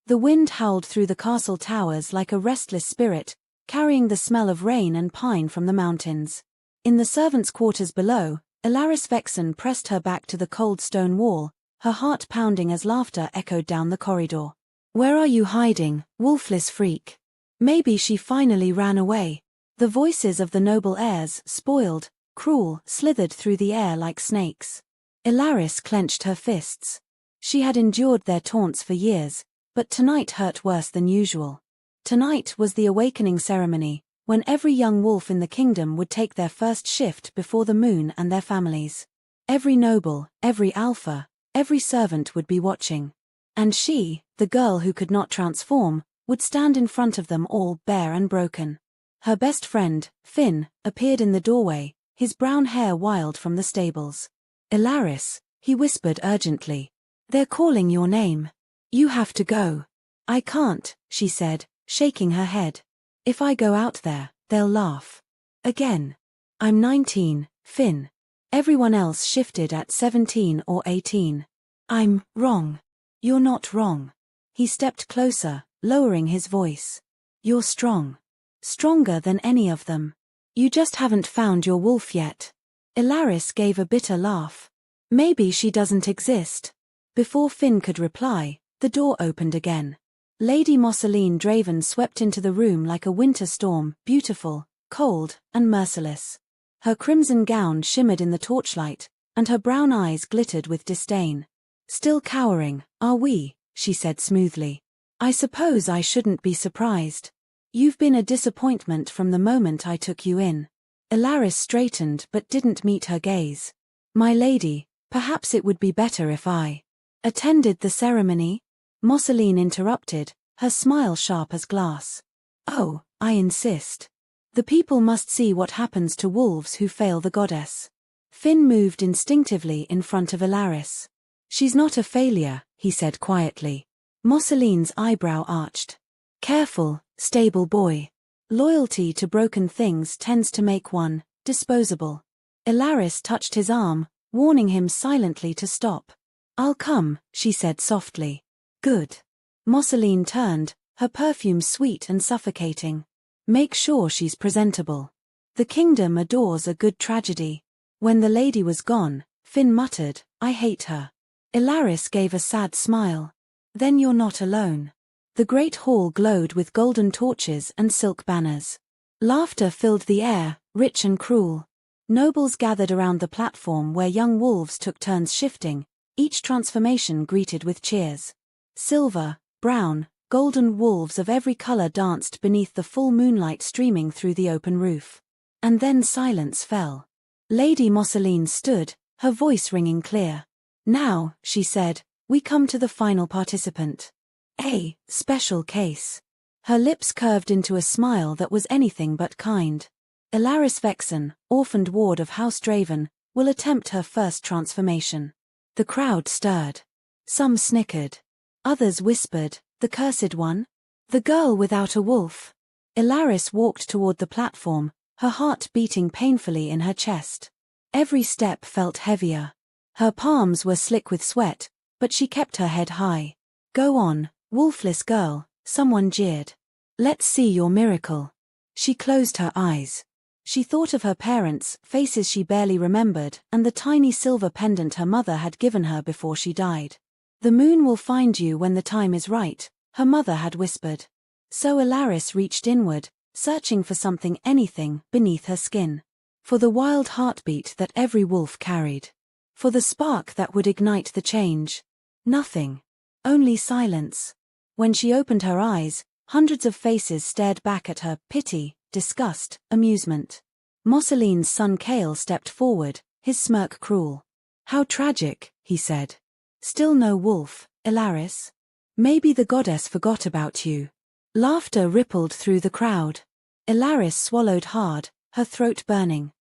The wind howled through the castle towers like a restless spirit, carrying the smell of rain and pine from the mountains. In the servants' quarters below, Ilaris Vexen pressed her back to the cold stone wall, her heart pounding as laughter echoed down the corridor. "Where are you hiding, wolfless freak?" Maybe she finally ran away. The voices of the noble heirs, spoiled, cruel, slithered through the air like snakes. Ilaris clenched her fists. She had endured their taunts for years, but tonight hurt worse than usual. Tonight was the awakening ceremony, when every young wolf in the kingdom would take their first shift before the moon and their families. Every noble, every alpha, every servant would be watching. And she, the girl who could not transform, would stand in front of them all bare and broken. Her best friend, Finn, appeared in the doorway, his brown hair wild from the stables. "Ilaris," he whispered urgently. "They're calling your name. You have to go." "I can't," she said, shaking her head. "If I go out there, they'll laugh. Again. I'm 19, Finn. Everyone else shifted at 17 or 18. I'm wrong." "You're not wrong." He stepped closer, lowering his voice. "You're strong. Stronger than any of them. You just haven't found your wolf yet." Ilaris gave a bitter laugh. "Maybe she doesn't exist." Before Finn could reply, the door opened again. Lady Mosseline Draven swept into the room like a winter storm, beautiful, cold, and merciless. Her crimson gown shimmered in the torchlight, and her brown eyes glittered with disdain. "Still cowering, are we?" she said smoothly. "I suppose I shouldn't be surprised. You've been a disappointment from the moment I took you in." Ilaris straightened but didn't meet her gaze. "My lady, perhaps it would be better if I attended the ceremony?" Mosseline interrupted, her smile sharp as glass. "Oh, I insist. The people must see what happens to wolves who fail the goddess." Finn moved instinctively in front of Ilaris. "She's not a failure," he said quietly. Mosseline's eyebrow arched. "Careful, stable boy. Loyalty to broken things tends to make one disposable." Ilaris touched his arm, warning him silently to stop. "I'll come," she said softly. "Good." Mosseline turned, her perfume sweet and suffocating. "Make sure she's presentable. The kingdom adores a good tragedy." When the lady was gone, Finn muttered, "I hate her." Ilaris gave a sad smile. "Then you're not alone." The great hall glowed with golden torches and silk banners. Laughter filled the air, rich and cruel. Nobles gathered around the platform where young wolves took turns shifting, each transformation greeted with cheers. Silver, brown, golden wolves of every color danced beneath the full moonlight streaming through the open roof. And then silence fell. Lady Mosseline stood, her voice ringing clear. "Now," she said, "we come to the final participant. A special case." Her lips curved into a smile that was anything but kind. "Ilaris Vexen, orphaned ward of House Draven, will attempt her first transformation." The crowd stirred. Some snickered. Others whispered, "The cursed one? The girl without a wolf?" Ilaris walked toward the platform, her heart beating painfully in her chest. Every step felt heavier. Her palms were slick with sweat, but she kept her head high. "Go on, wolfless girl," someone jeered. "Let's see your miracle." She closed her eyes. She thought of her parents, faces she barely remembered, and the tiny silver pendant her mother had given her before she died. "The moon will find you when the time is right," her mother had whispered. So Ilaris reached inward, searching for something, anything, beneath her skin. For the wild heartbeat that every wolf carried. For the spark that would ignite the change. Nothing. Only silence. When she opened her eyes, hundreds of faces stared back at her, pity, disgust, amusement. Mosseline's son Kale stepped forward, his smirk cruel. "How tragic," he said. "Still no wolf, Ilaris? Maybe the goddess forgot about you." Laughter rippled through the crowd. Ilaris swallowed hard, her throat burning.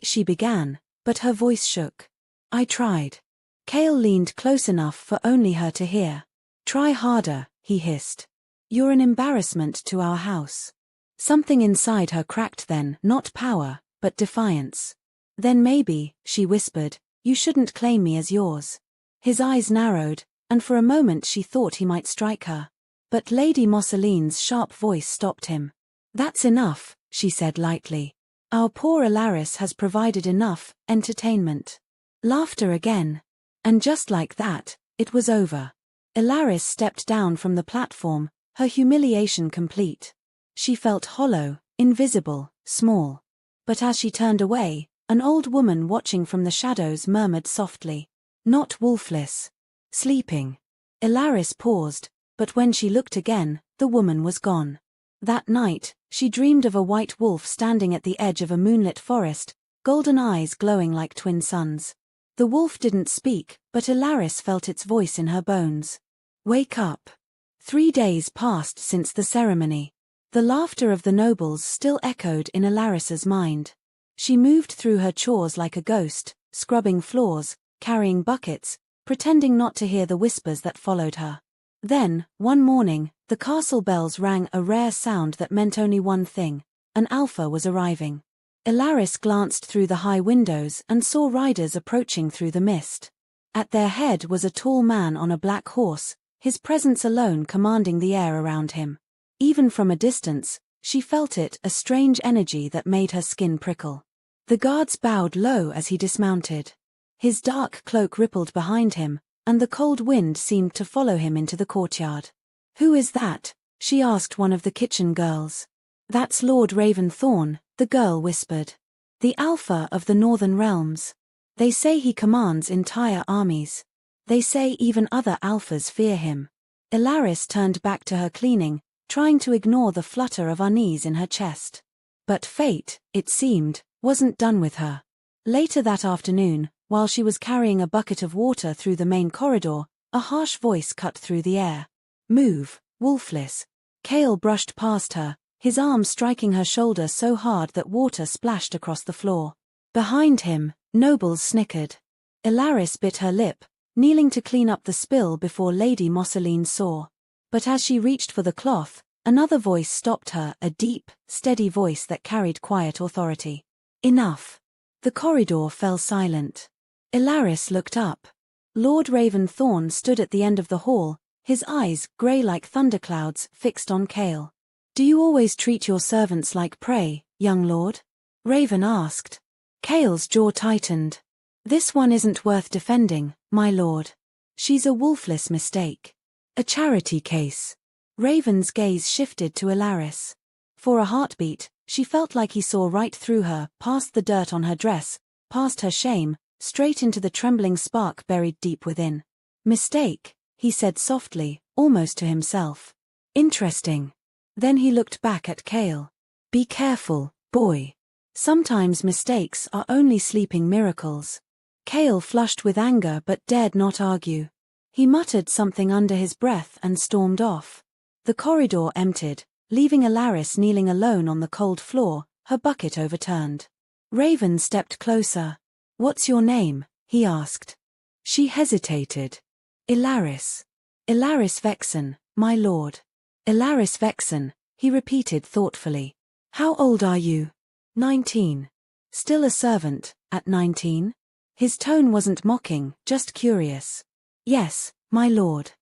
She began, but her voice shook. "I tried." Kale leaned close enough for only her to hear. "Try harder," he hissed. "You're an embarrassment to our house." Something inside her cracked then, not power, but defiance. "Then maybe," she whispered, "you shouldn't claim me as yours." His eyes narrowed, and for a moment she thought he might strike her. But Lady Mosseline's sharp voice stopped him. "That's enough," she said lightly. "Our poor Alaris has provided enough entertainment." Laughter again. And just like that, it was over. Alaris stepped down from the platform, her humiliation complete. She felt hollow, invisible, small. But as she turned away, an old woman watching from the shadows murmured softly, "Not Wolfless. Sleeping." Alaris paused, but when she looked again, the woman was gone. That night, she dreamed of a white wolf standing at the edge of a moonlit forest, golden eyes glowing like twin suns. The wolf didn't speak, but Alaris felt its voice in her bones. "Wake up." 3 days passed since the ceremony. The laughter of the nobles still echoed in Alaris's mind. She moved through her chores like a ghost, scrubbing floors, carrying buckets, pretending not to hear the whispers that followed her. Then, one morning, the castle bells rang a rare sound that meant only one thing: an alpha was arriving. Alaris glanced through the high windows and saw riders approaching through the mist. At their head was a tall man on a black horse, his presence alone commanding the air around him. Even from a distance, she felt it, a strange energy that made her skin prickle. The guards bowed low as he dismounted. His dark cloak rippled behind him, and the cold wind seemed to follow him into the courtyard. "Who is that?" she asked one of the kitchen girls. "That's Lord Raventhorn," the girl whispered. "The Alpha of the Northern Realms. They say he commands entire armies. They say even other Alphas fear him." Alaris turned back to her cleaning, trying to ignore the flutter of unease in her chest. But fate, it seemed, wasn't done with her. Later that afternoon, while she was carrying a bucket of water through the main corridor, a harsh voice cut through the air. "Move, Wolfless." Kale brushed past her, his arm striking her shoulder so hard that water splashed across the floor. Behind him, nobles snickered. Alaris bit her lip, kneeling to clean up the spill before Lady Mosseline saw. But as she reached for the cloth, another voice stopped her, a deep, steady voice that carried quiet authority. "Enough." The corridor fell silent. Alaris looked up. Lord Raventhorn stood at the end of the hall, his eyes, grey like thunderclouds, fixed on Kale. "Do you always treat your servants like prey, young lord?" Raven asked. Kale's jaw tightened. "This one isn't worth defending, my lord. She's a Wolfless mistake. A charity case." Raven's gaze shifted to Alaris. For a heartbeat, she felt like he saw right through her, past the dirt on her dress, past her shame, straight into the trembling spark buried deep within. "Mistake," he said softly, almost to himself. "Interesting." Then he looked back at Kale. "Be careful, boy. Sometimes mistakes are only sleeping miracles." Kale flushed with anger but dared not argue. He muttered something under his breath and stormed off. The corridor emptied, leaving Alaris kneeling alone on the cold floor, her bucket overturned. Raven stepped closer. "What's your name?" he asked. She hesitated. "Alaris." "Alaris Vexen, my lord." "Alaris Vexen," he repeated thoughtfully. "How old are you?" 19. "Still a servant, at 19? His tone wasn't mocking, just curious. "Yes, my lord."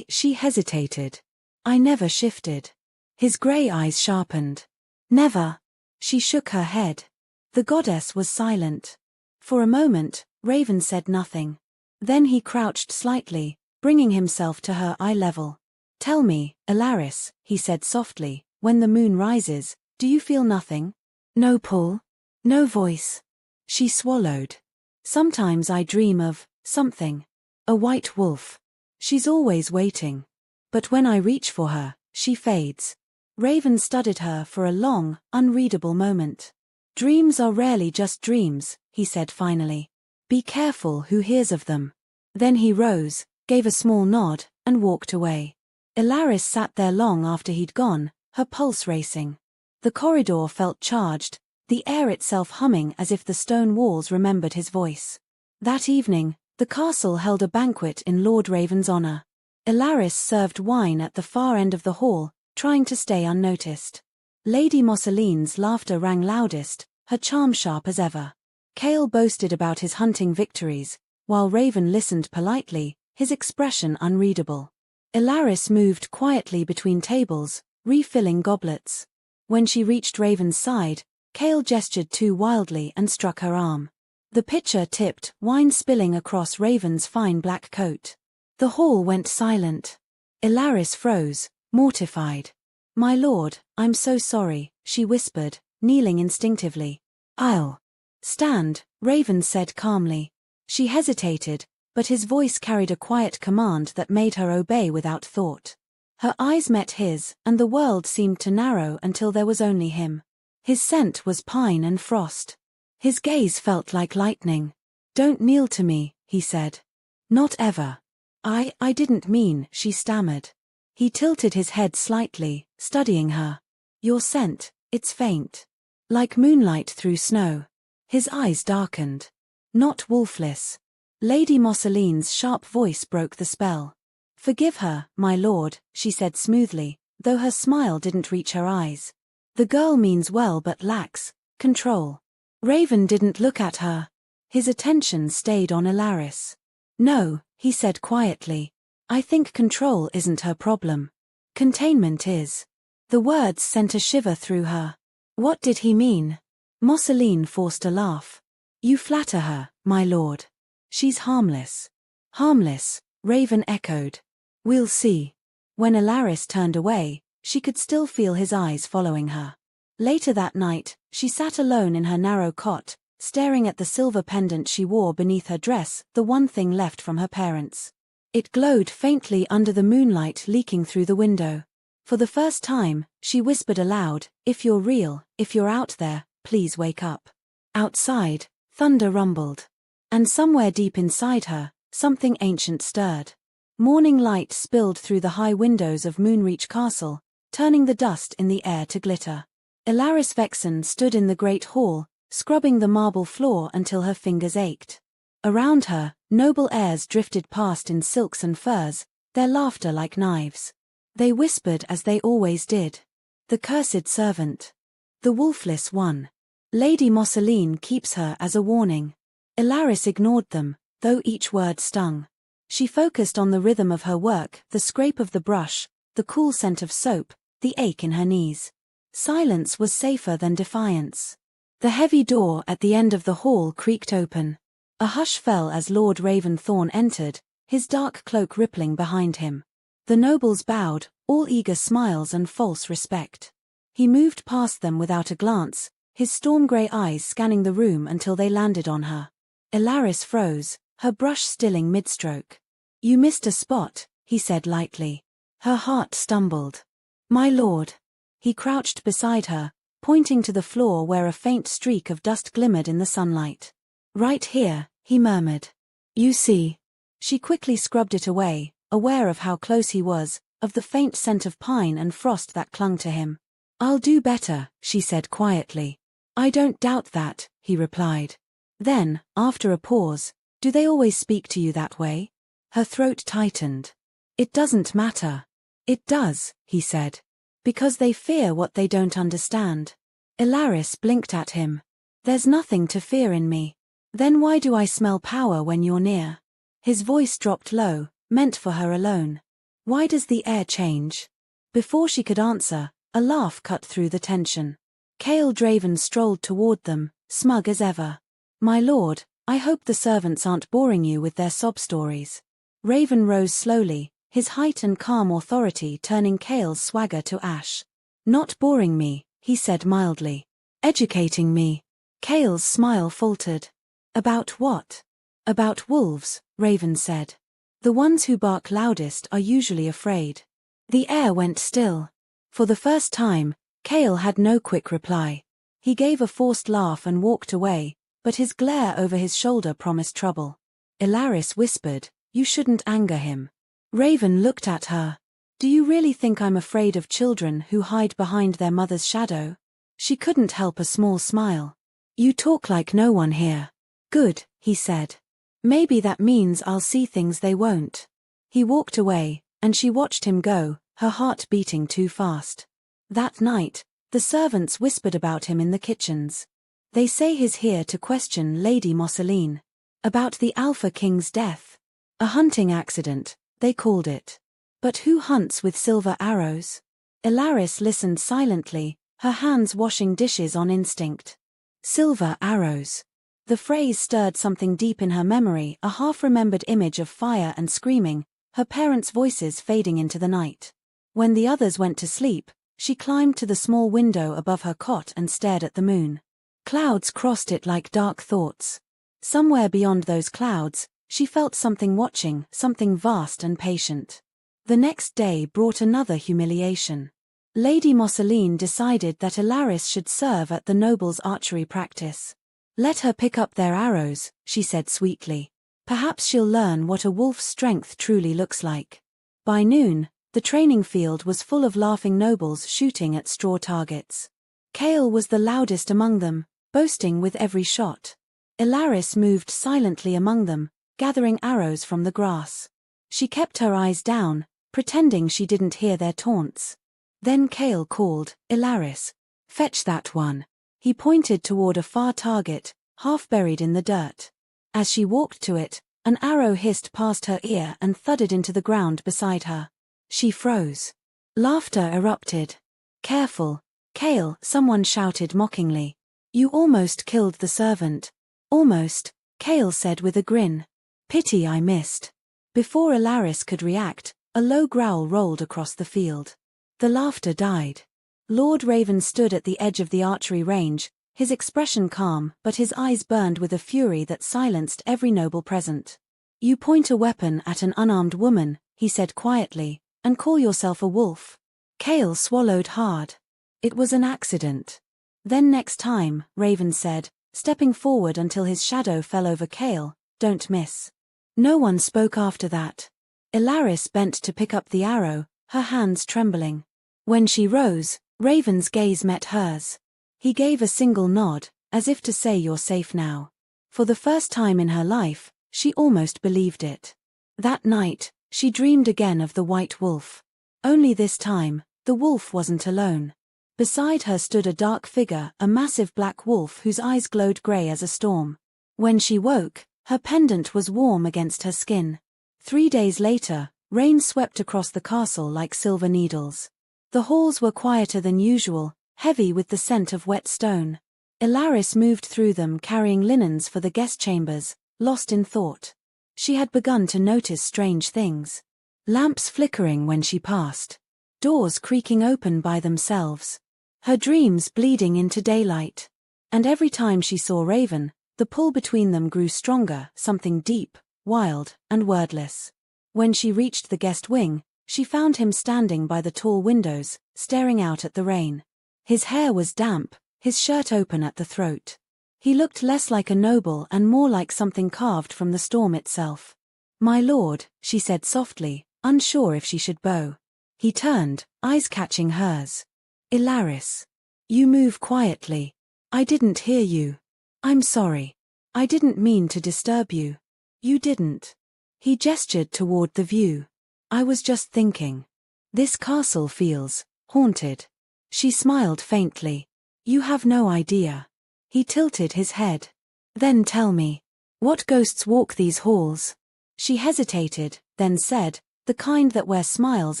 She hesitated. "I never shifted." His grey eyes sharpened. "Never." She shook her head. The goddess was silent. For a moment, Raven said nothing. Then he crouched slightly, bringing himself to her eye level. "Tell me, Alaris," he said softly, "when the moon rises, do you feel nothing? No pull? No voice?" She swallowed. "Sometimes I dream of something. A white wolf. She's always waiting. But when I reach for her, she fades." Raven studied her for a long, unreadable moment. "Dreams are rarely just dreams," he said finally. "Be careful who hears of them." Then he rose, gave a small nod, and walked away. Alaris sat there long after he'd gone, her pulse racing. The corridor felt charged, the air itself humming as if the stone walls remembered his voice. That evening, the castle held a banquet in Lord Raven's honor. Alaris served wine at the far end of the hall, trying to stay unnoticed. Lady Mosseline's laughter rang loudest, her charm sharp as ever. Kale boasted about his hunting victories, while Raven listened politely, his expression unreadable. Ilaris moved quietly between tables, refilling goblets. When she reached Raven's side, Kale gestured too wildly and struck her arm. The pitcher tipped, wine spilling across Raven's fine black coat. The hall went silent. Ilaris froze, mortified. "My lord, I'm so sorry," she whispered, kneeling instinctively. "I'll stand," Raven said calmly. She hesitated, but his voice carried a quiet command that made her obey without thought. Her eyes met his, and the world seemed to narrow until there was only him. His scent was pine and frost. His gaze felt like lightning. "Don't kneel to me," he said. "Not ever." I didn't mean," she stammered. He tilted his head slightly, studying her. "Your scent, it's faint. Like moonlight through snow." His eyes darkened. "Not Wolfless." Lady Mosseline's sharp voice broke the spell. "Forgive her, my lord," she said smoothly, though her smile didn't reach her eyes. "The girl means well but lacks control." Raven didn't look at her. His attention stayed on Ilaris. "No," he said quietly. "I think control isn't her problem. Containment is." The words sent a shiver through her. What did he mean? Mosseline forced a laugh. "You flatter her, my lord. She's harmless." "Harmless," Raven echoed. "We'll see." When Ilaris turned away, she could still feel his eyes following her. Later that night, she sat alone in her narrow cot, staring at the silver pendant she wore beneath her dress, the one thing left from her parents. It glowed faintly under the moonlight leaking through the window. For the first time, she whispered aloud, "If you're real, if you're out there, please wake up." Outside, thunder rumbled. And somewhere deep inside her, something ancient stirred. Morning light spilled through the high windows of Moonreach Castle, turning the dust in the air to glitter. Ilaris Vexen stood in the great hall, scrubbing the marble floor until her fingers ached. Around her, noble heirs drifted past in silks and furs, their laughter like knives. They whispered as they always did. "The cursed servant. The Wolfless one. Lady Mosseline keeps her as a warning." Ilaris ignored them, though each word stung. She focused on the rhythm of her work, the scrape of the brush, the cool scent of soap, the ache in her knees. Silence was safer than defiance. The heavy door at the end of the hall creaked open. A hush fell as Lord Raventhorn entered, his dark cloak rippling behind him. The nobles bowed, all eager smiles and false respect. He moved past them without a glance, his storm-grey eyes scanning the room until they landed on her. Ilaris froze, her brush stilling mid-stroke. "You missed a spot," he said lightly. Her heart stumbled. "My lord." He crouched beside her, pointing to the floor where a faint streak of dust glimmered in the sunlight. "Right here," he murmured. "You see." She quickly scrubbed it away, aware of how close he was, of the faint scent of pine and frost that clung to him. "I'll do better," she said quietly. "I don't doubt that," he replied. Then, after a pause, "Do they always speak to you that way?" Her throat tightened. "It doesn't matter." "It does," he said. "Because they fear what they don't understand." Ilaris blinked at him. "There's nothing to fear in me. Then why do I smell power when you're near?" His voice dropped low, meant for her alone. "Why does the air change?" Before she could answer, a laugh cut through the tension. Kale Draven strolled toward them, smug as ever. "My lord, I hope the servants aren't boring you with their sob stories." Raven rose slowly, his height and calm authority turning Kale's swagger to ash. "Not boring me," he said mildly. "Educating me." Kale's smile faltered. "About what?" "About wolves," Raven said. "The ones who bark loudest are usually afraid." The air went still. For the first time, Kale had no quick reply. He gave a forced laugh and walked away, but his glare over his shoulder promised trouble. Ilaris whispered, "You shouldn't anger him." Raven looked at her. "Do you really think I'm afraid of children who hide behind their mother's shadow?" She couldn't help a small smile. "You talk like no one here." "Good," he said. "Maybe that means I'll see things they won't." He walked away, and she watched him go, her heart beating too fast. That night, the servants whispered about him in the kitchens. "They say he's here to question Lady Mosseline. About the Alpha King's death. A hunting accident, they called it." But who hunts with silver arrows? Ilaris listened silently, her hands washing dishes on instinct. Silver arrows. The phrase stirred something deep in her memory, a half-remembered image of fire and screaming, her parents' voices fading into the night. When the others went to sleep, she climbed to the small window above her cot and stared at the moon. Clouds crossed it like dark thoughts. Somewhere beyond those clouds, she felt something watching, something vast and patient. The next day brought another humiliation. Lady Mosseline decided that Ilaris should serve at the nobles' archery practice. Let her pick up their arrows, she said sweetly. Perhaps she'll learn what a wolf's strength truly looks like. By noon, the training field was full of laughing nobles shooting at straw targets. Kale was the loudest among them, boasting with every shot. Ilaris moved silently among them, gathering arrows from the grass. She kept her eyes down, pretending she didn't hear their taunts. Then Kale called, "Ilaris, fetch that one." He pointed toward a far target, half buried in the dirt. As she walked to it, an arrow hissed past her ear and thudded into the ground beside her. She froze. Laughter erupted. "Careful, Kale," someone shouted mockingly. "You almost killed the servant." "Almost," Kale said with a grin. "Pity I missed." Before Ilaris could react, a low growl rolled across the field. The laughter died. Lord Raven stood at the edge of the archery range, his expression calm, but his eyes burned with a fury that silenced every noble present. "You point a weapon at an unarmed woman," he said quietly, "and call yourself a wolf." Kale swallowed hard. "It was an accident." "Then next time," Raven said, stepping forward until his shadow fell over Kale, "don't miss." No one spoke after that. Ilaris bent to pick up the arrow, her hands trembling. When she rose, Raven's gaze met hers. He gave a single nod, as if to say, "You're safe now." For the first time in her life, she almost believed it. That night, she dreamed again of the white wolf. Only this time, the wolf wasn't alone. Beside her stood a dark figure, a massive black wolf whose eyes glowed gray as a storm. When she woke, her pendant was warm against her skin. 3 days later, rain swept across the castle like silver needles. The halls were quieter than usual, heavy with the scent of wet stone. Ilaris moved through them carrying linens for the guest chambers, lost in thought. She had begun to notice strange things. Lamps flickering when she passed. Doors creaking open by themselves. Her dreams bleeding into daylight. And every time she saw Raven, the pull between them grew stronger, something deep, wild, and wordless. When she reached the guest wing, she found him standing by the tall windows, staring out at the rain. His hair was damp, his shirt open at the throat. He looked less like a noble and more like something carved from the storm itself. "My lord," she said softly, unsure if she should bow. He turned, eyes catching hers. "Ilaris. You move quietly. I didn't hear you. I'm sorry. I didn't mean to disturb you." "You didn't." He gestured toward the view. "I was just thinking. This castle feels haunted." She smiled faintly. "You have no idea." He tilted his head. "Then tell me. What ghosts walk these halls?" She hesitated, then said, "The kind that wear smiles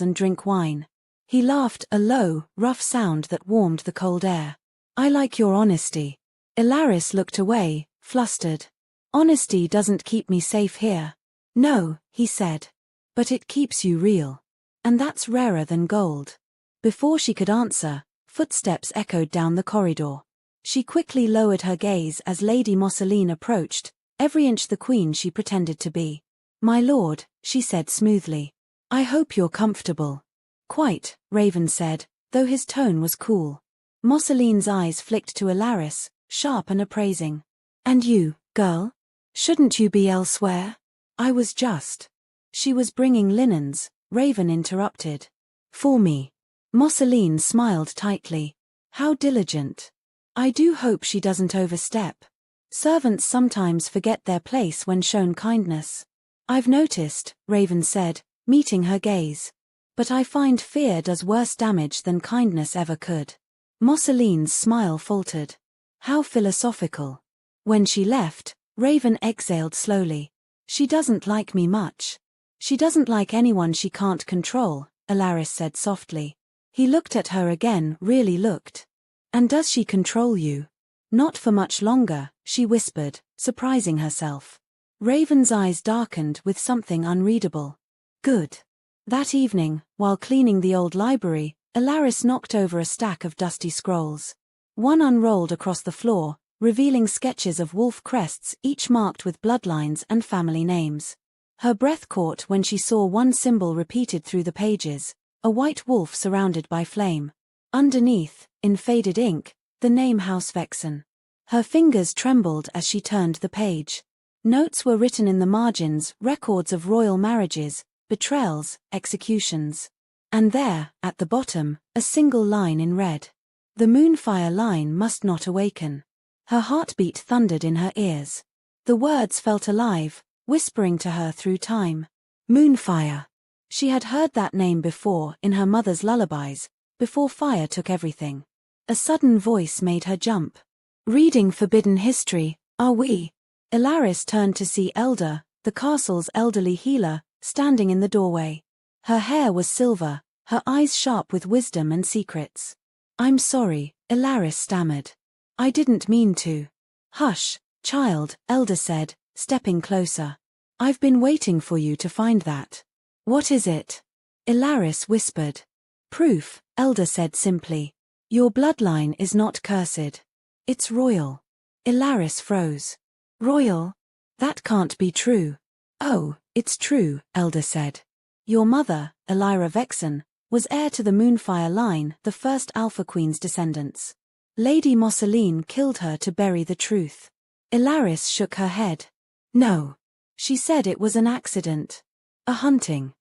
and drink wine." He laughed, a low, rough sound that warmed the cold air. "I like your honesty." Ilaris looked away, flustered. "Honesty doesn't keep me safe here." "No," he said. "But it keeps you real. And that's rarer than gold." Before she could answer, footsteps echoed down the corridor. She quickly lowered her gaze as Lady Mosseline approached, every inch the queen she pretended to be. "My lord," she said smoothly. "I hope you're comfortable." "Quite," Raven said, though his tone was cool. Mosseline's eyes flicked to Ilaris, sharp and appraising. "And you, girl? Shouldn't you be elsewhere?" "I was just." She was bringing linens, Raven interrupted. "For me." Mosseline smiled tightly. "How diligent." "I do hope she doesn't overstep. Servants sometimes forget their place when shown kindness." "I've noticed," Raven said, meeting her gaze. "But I find fear does worse damage than kindness ever could." Mosseline's smile faltered. How philosophical. When she left, Raven exhaled slowly. "She doesn't like me much." She doesn't like anyone she can't control, Alaris said softly. He looked at her again, really looked. And does she control you? Not for much longer, she whispered, surprising herself. Raven's eyes darkened with something unreadable. Good. That evening, while cleaning the old library, Alaris knocked over a stack of dusty scrolls. One unrolled across the floor, revealing sketches of wolf crests, each marked with bloodlines and family names. Her breath caught when she saw one symbol repeated through the pages, a white wolf surrounded by flame. Underneath, in faded ink, the name House Vexen. Her fingers trembled as she turned the page. Notes were written in the margins, records of royal marriages, betrayals, executions. And there, at the bottom, a single line in red. The Moonfire line must not awaken. Her heartbeat thundered in her ears. The words felt alive, whispering to her through time. Moonfire. She had heard that name before in her mother's lullabies, before fire took everything. A sudden voice made her jump. Reading forbidden history, are we? Alaris turned to see Elder, the castle's elderly healer, standing in the doorway. Her hair was silver, her eyes sharp with wisdom and secrets. I'm sorry, Alaris stammered. I didn't mean to. Hush, child, Elder said, stepping closer. I've been waiting for you to find that. What is it? Alaris whispered. Proof, Elder said simply. Your bloodline is not cursed. It's royal. Alaris froze. Royal? That can't be true. Oh, it's true, Elder said. Your mother, Elira Vexen, was heir to the Moonfire line, the first Alpha Queen's descendants. Lady Mosseline killed her to bury the truth. Alaris shook her head. No. She said it was an accident. A hunting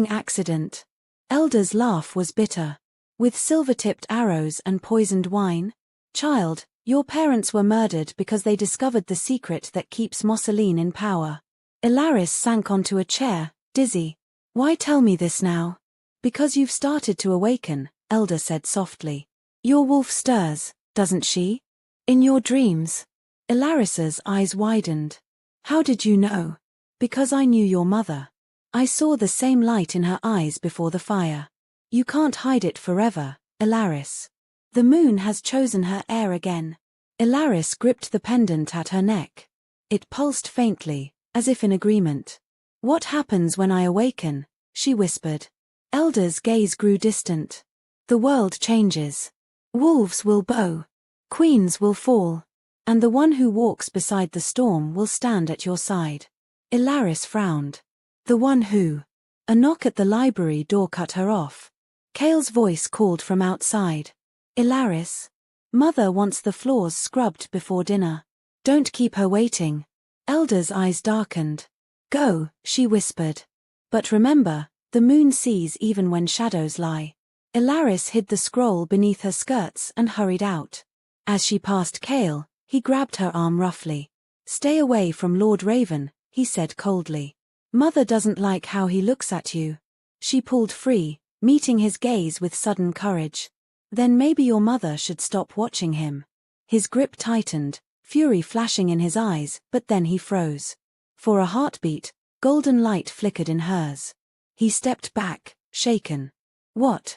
accident. Elder's laugh was bitter. With silver-tipped arrows and poisoned wine? Child, your parents were murdered because they discovered the secret that keeps Mosseline in power. Alaris sank onto a chair, dizzy. Why tell me this now? Because you've started to awaken, Elder said softly. Your wolf stirs, doesn't she? In your dreams. Alaris's eyes widened. How did you know? Because I knew your mother. I saw the same light in her eyes before the fire. You can't hide it forever, Alaris. The moon has chosen her heir again. Alaris gripped the pendant at her neck. It pulsed faintly, as if in agreement. What happens when I awaken? She whispered. Elder's gaze grew distant. The world changes. Wolves will bow. Queens will fall. And the one who walks beside the storm will stand at your side. Alaris frowned. The one who? A knock at the library door cut her off. Kale's voice called from outside. Alaris. Mother wants the floors scrubbed before dinner. Don't keep her waiting. Elder's eyes darkened. Go, she whispered. But remember, the moon sees even when shadows lie. Alaris hid the scroll beneath her skirts and hurried out. As she passed Kale, he grabbed her arm roughly. Stay away from Lord Raven, he said coldly. Mother doesn't like how he looks at you. She pulled free, meeting his gaze with sudden courage. Then maybe your mother should stop watching him. His grip tightened, fury flashing in his eyes, but then he froze. For a heartbeat, golden light flickered in hers. He stepped back, shaken. What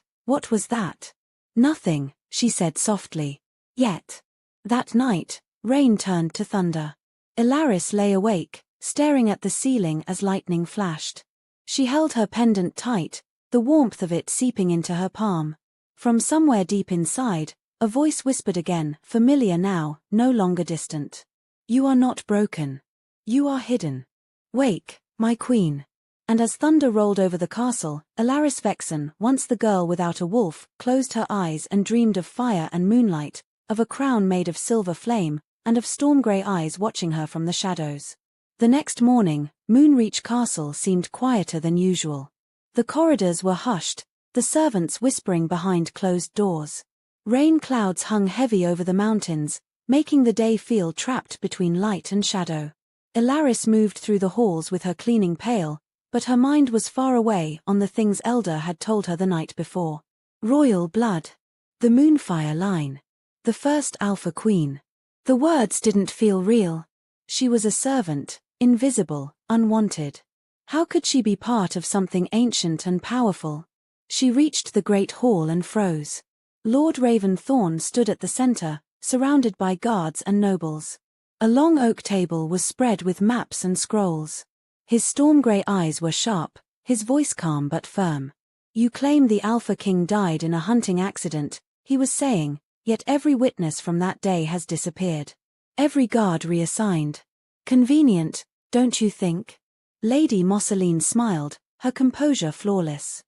was that? Nothing, she said softly. Yet. That night, rain turned to thunder. Alaris lay awake, staring at the ceiling as lightning flashed. She held her pendant tight, the warmth of it seeping into her palm. From somewhere deep inside, a voice whispered again, familiar now, no longer distant. You are not broken. You are hidden. Wake, my queen. And as thunder rolled over the castle, Alaris Vexen, once the girl without a wolf, closed her eyes and dreamed of fire and moonlight, of a crown made of silver flame, and of storm-grey eyes watching her from the shadows. The next morning, Moonreach Castle seemed quieter than usual. The corridors were hushed, the servants whispering behind closed doors. Rain clouds hung heavy over the mountains, making the day feel trapped between light and shadow. Alaris moved through the halls with her cleaning pail, but her mind was far away on the things Elder had told her the night before. Royal blood. The Moonfire line. The first Alpha Queen. The words didn't feel real. She was a servant, invisible, unwanted. How could she be part of something ancient and powerful? She reached the great hall and froze. Lord Raventhorn stood at the center, surrounded by guards and nobles. A long oak table was spread with maps and scrolls. His storm-grey eyes were sharp, his voice calm but firm. You claim the Alpha King died in a hunting accident, he was saying, yet every witness from that day has disappeared. Every guard reassigned. Convenient, don't you think? Lady Mosseline smiled, her composure flawless.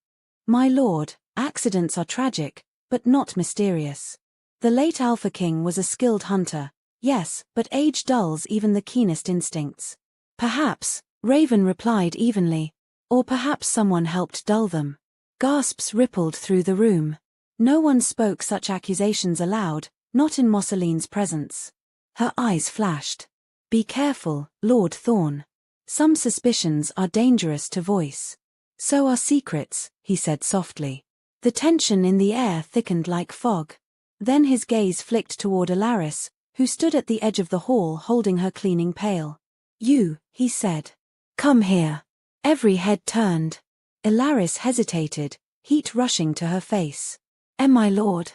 My lord, accidents are tragic, but not mysterious. The late Alpha King was a skilled hunter, yes, but age dulls even the keenest instincts. Perhaps, Raven replied evenly. Or perhaps someone helped dull them. Gasps rippled through the room. No one spoke such accusations aloud, not in Mosseline's presence. Her eyes flashed. Be careful, Lord Thorn. Some suspicions are dangerous to voice. So are secrets, he said softly. The tension in the air thickened like fog. Then his gaze flicked toward Alaris, who stood at the edge of the hall holding her cleaning pail. You, he said. Come here. Every head turned. Alaris hesitated, heat rushing to her face. My lord.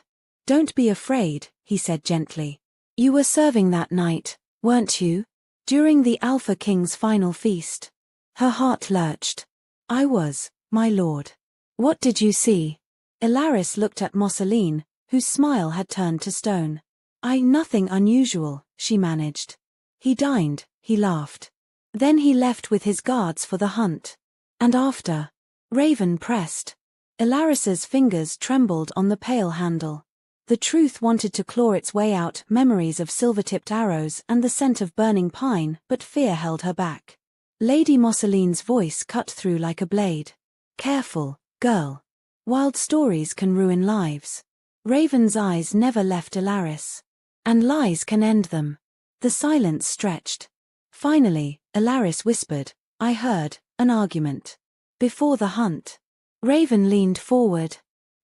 Don't be afraid, he said gently. You were serving that night, weren't you? During the Alpha King's final feast. Her heart lurched. I was, my lord. What did you see? Alaris looked at Mosseline, whose smile had turned to stone. Nothing unusual, she managed. He dined, he laughed. Then he left with his guards for the hunt. And after? Raven pressed. Alaris's fingers trembled on the pail handle. The truth wanted to claw its way out, memories of silver-tipped arrows and the scent of burning pine, but fear held her back. Lady Mosseline's voice cut through like a blade. Careful, girl. Wild stories can ruin lives. Raven's eyes never left Alaris. And lies can end them. The silence stretched. Finally, Alaris whispered, I heard, an argument. Before the hunt. Raven leaned forward.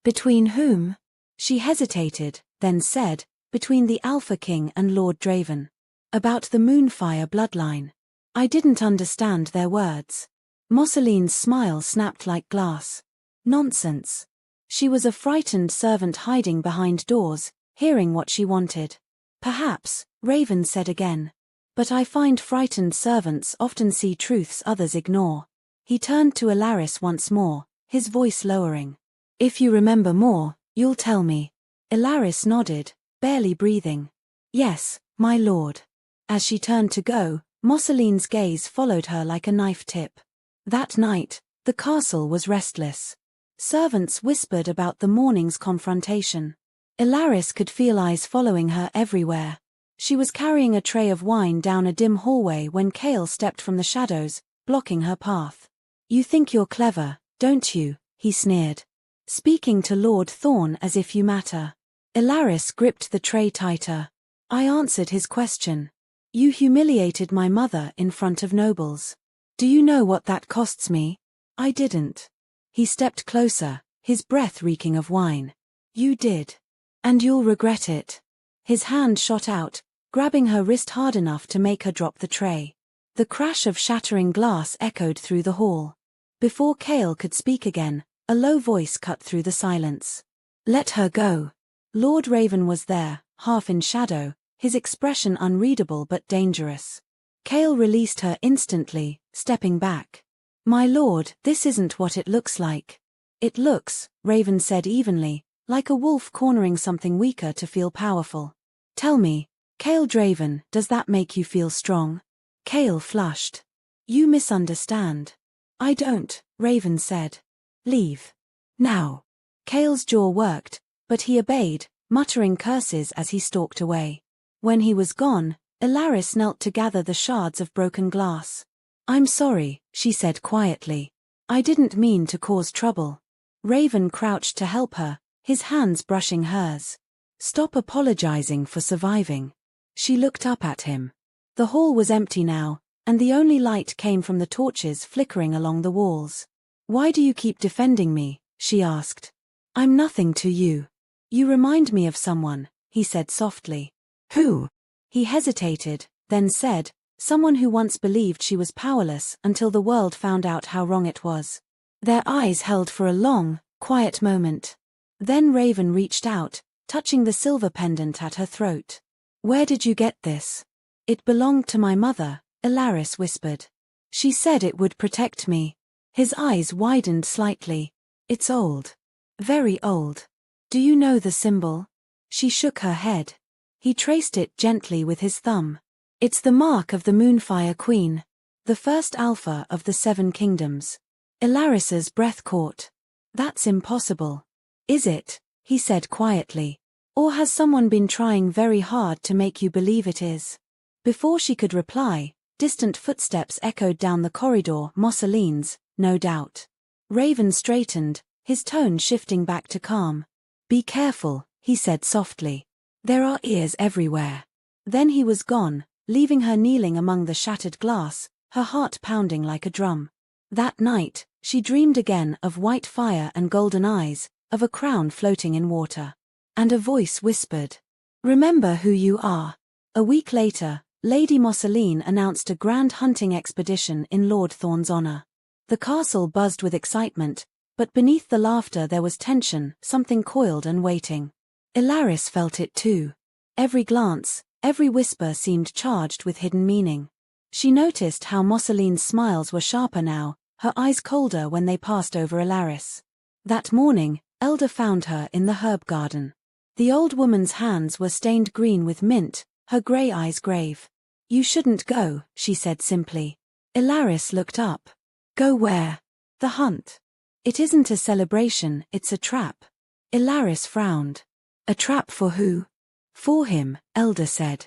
Between whom? She hesitated, then said, between the Alpha King and Lord Draven. About the Moonfire bloodline. I didn't understand their words. Mosseline's smile snapped like glass. Nonsense. She was a frightened servant hiding behind doors, hearing what she wanted. Perhaps, Raven said again. But I find frightened servants often see truths others ignore. He turned to Alaris once more, his voice lowering. If you remember more, you'll tell me. Alaris nodded, barely breathing. Yes, my lord. As she turned to go, Mosseline's gaze followed her like a knife tip. That night, the castle was restless. Servants whispered about the morning's confrontation. Alaris could feel eyes following her everywhere. She was carrying a tray of wine down a dim hallway when Kale stepped from the shadows, blocking her path. You think you're clever, don't you? He sneered. Speaking to Lord Thorn as if you matter. Alaris gripped the tray tighter. I answered his question. You humiliated my mother in front of nobles. Do you know what that costs me? I didn't. He stepped closer, his breath reeking of wine. You did. And you'll regret it. His hand shot out, grabbing her wrist hard enough to make her drop the tray. The crash of shattering glass echoed through the hall. Before Kale could speak again, a low voice cut through the silence. Let her go. Lord Raven was there, half in shadow, his expression unreadable but dangerous. Kale released her instantly, stepping back. My lord, this isn't what it looks like. It looks, Raven said evenly, like a wolf cornering something weaker to feel powerful. Tell me, Kale Draven, does that make you feel strong? Kale flushed. You misunderstand. I don't, Raven said. Leave. Now. Kale's jaw worked, but he obeyed, muttering curses as he stalked away. When he was gone, Alaris knelt to gather the shards of broken glass. I'm sorry, she said quietly. I didn't mean to cause trouble. Raven crouched to help her, his hands brushing hers. Stop apologizing for surviving. She looked up at him. The hall was empty now, and the only light came from the torches flickering along the walls. Why do you keep defending me? She asked. I'm nothing to you. You remind me of someone, he said softly. Who? He hesitated, then said, Someone who once believed she was powerless until the world found out how wrong it was. Their eyes held for a long, quiet moment. Then Raven reached out, touching the silver pendant at her throat. "Where did you get this?" "It belonged to my mother," Ilaris whispered. "She said it would protect me." His eyes widened slightly. "It's old. Very old. Do you know the symbol?" She shook her head. He traced it gently with his thumb. "It's the mark of the Moonfire Queen. The first alpha of the 7 kingdoms." Ilaris's breath caught. "That's impossible." "Is it?" he said quietly. "Or has someone been trying very hard to make you believe it is?" Before she could reply, distant footsteps echoed down the corridor. Mosseline's, no doubt. Raven straightened, his tone shifting back to calm. "Be careful," he said softly. "There are ears everywhere." Then he was gone, leaving her kneeling among the shattered glass, her heart pounding like a drum. That night, she dreamed again of white fire and golden eyes, of a crown floating in water. And a voice whispered, "Remember who you are." A week later, Lady Mosseline announced a grand hunting expedition in Lord Thorne's honor. The castle buzzed with excitement, but beneath the laughter there was tension, something coiled and waiting. Ilaris felt it too. Every glance, every whisper seemed charged with hidden meaning. She noticed how Mosseline's smiles were sharper now, her eyes colder when they passed over Ilaris. That morning, Elder found her in the herb garden. The old woman's hands were stained green with mint, her grey eyes grave. "You shouldn't go," she said simply. Ilaris looked up. "Go where?" "The hunt. It isn't a celebration, it's a trap." Ilaris frowned. "A trap for who?" "For him," Elder said.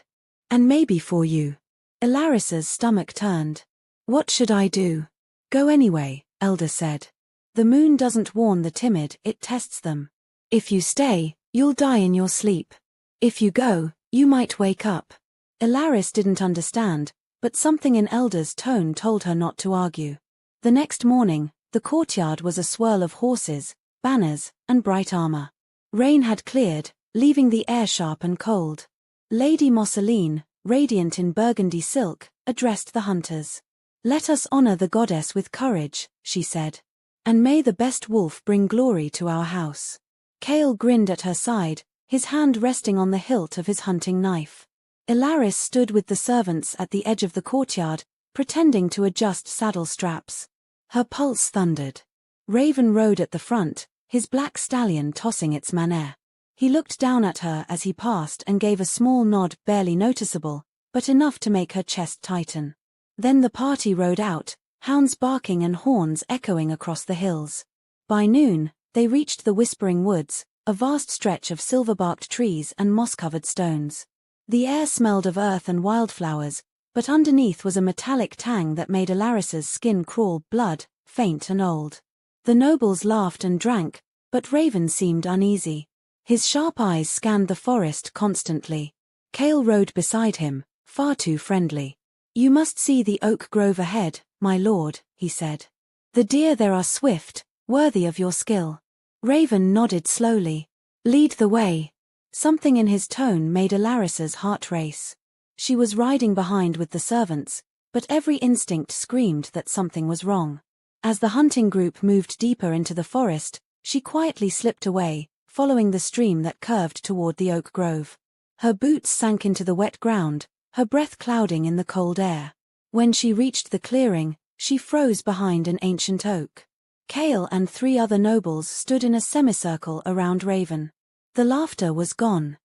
"And maybe for you." Ilaris's stomach turned. "What should I do?" "Go anyway," Elder said. "The moon doesn't warn the timid, it tests them. If you stay, you'll die in your sleep. If you go, you might wake up." Ilaris didn't understand, but something in Elder's tone told her not to argue. The next morning, the courtyard was a swirl of horses, banners, and bright armor. Rain had cleared, leaving the air sharp and cold. Lady Mosseline, radiant in burgundy silk, addressed the hunters. "Let us honor the goddess with courage," she said. "And may the best wolf bring glory to our house." Kale grinned at her side, his hand resting on the hilt of his hunting knife. Ilaris stood with the servants at the edge of the courtyard, pretending to adjust saddle straps. Her pulse thundered. Raven rode at the front, his black stallion tossing its maner. He looked down at her as he passed and gave a small nod, barely noticeable, but enough to make her chest tighten. Then the party rode out, hounds barking and horns echoing across the hills. By noon, they reached the Whispering Woods, a vast stretch of silver-barked trees and moss-covered stones. The air smelled of earth and wildflowers, but underneath was a metallic tang that made Ilaris's skin crawl, blood, faint and old. The nobles laughed and drank, but Raven seemed uneasy. His sharp eyes scanned the forest constantly. Kale rode beside him, far too friendly. "You must see the oak grove ahead, my lord," he said. "The deer there are swift, worthy of your skill." Raven nodded slowly. "Lead the way." Something in his tone made Ilaris's heart race. She was riding behind with the servants, but every instinct screamed that something was wrong. As the hunting group moved deeper into the forest, she quietly slipped away, following the stream that curved toward the oak grove. Her boots sank into the wet ground, her breath clouding in the cold air. When she reached the clearing, she froze behind an ancient oak. Kale and 3 other nobles stood in a semicircle around Raven. The laughter was gone.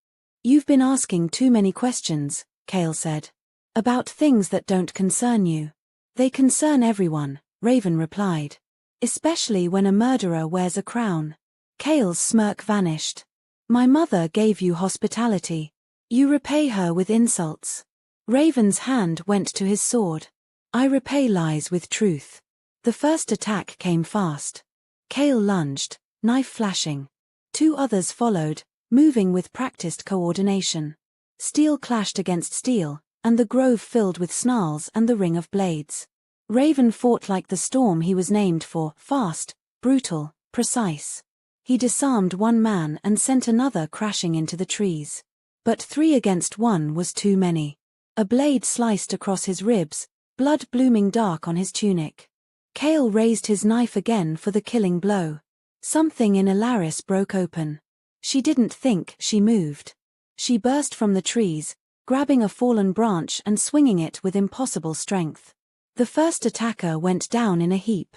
"You've been asking too many questions," Kale said. "About things that don't concern you." "They concern everyone," Raven replied. "Especially when a murderer wears a crown." Kale's smirk vanished. "My mother gave you hospitality. You repay her with insults." Raven's hand went to his sword. "I repay lies with truth." The first attack came fast. Kale lunged, knife flashing. 2 others followed, moving with practiced coordination. Steel clashed against steel, and the grove filled with snarls and the ring of blades. Raven fought like the storm he was named for, fast, brutal, precise. He disarmed 1 man and sent another crashing into the trees. But 3 against 1 was too many. A blade sliced across his ribs, blood blooming dark on his tunic. Cale raised his knife again for the killing blow. Something in Alaris broke open. She didn't think, she moved. She burst from the trees, grabbing a fallen branch and swinging it with impossible strength. The first attacker went down in a heap.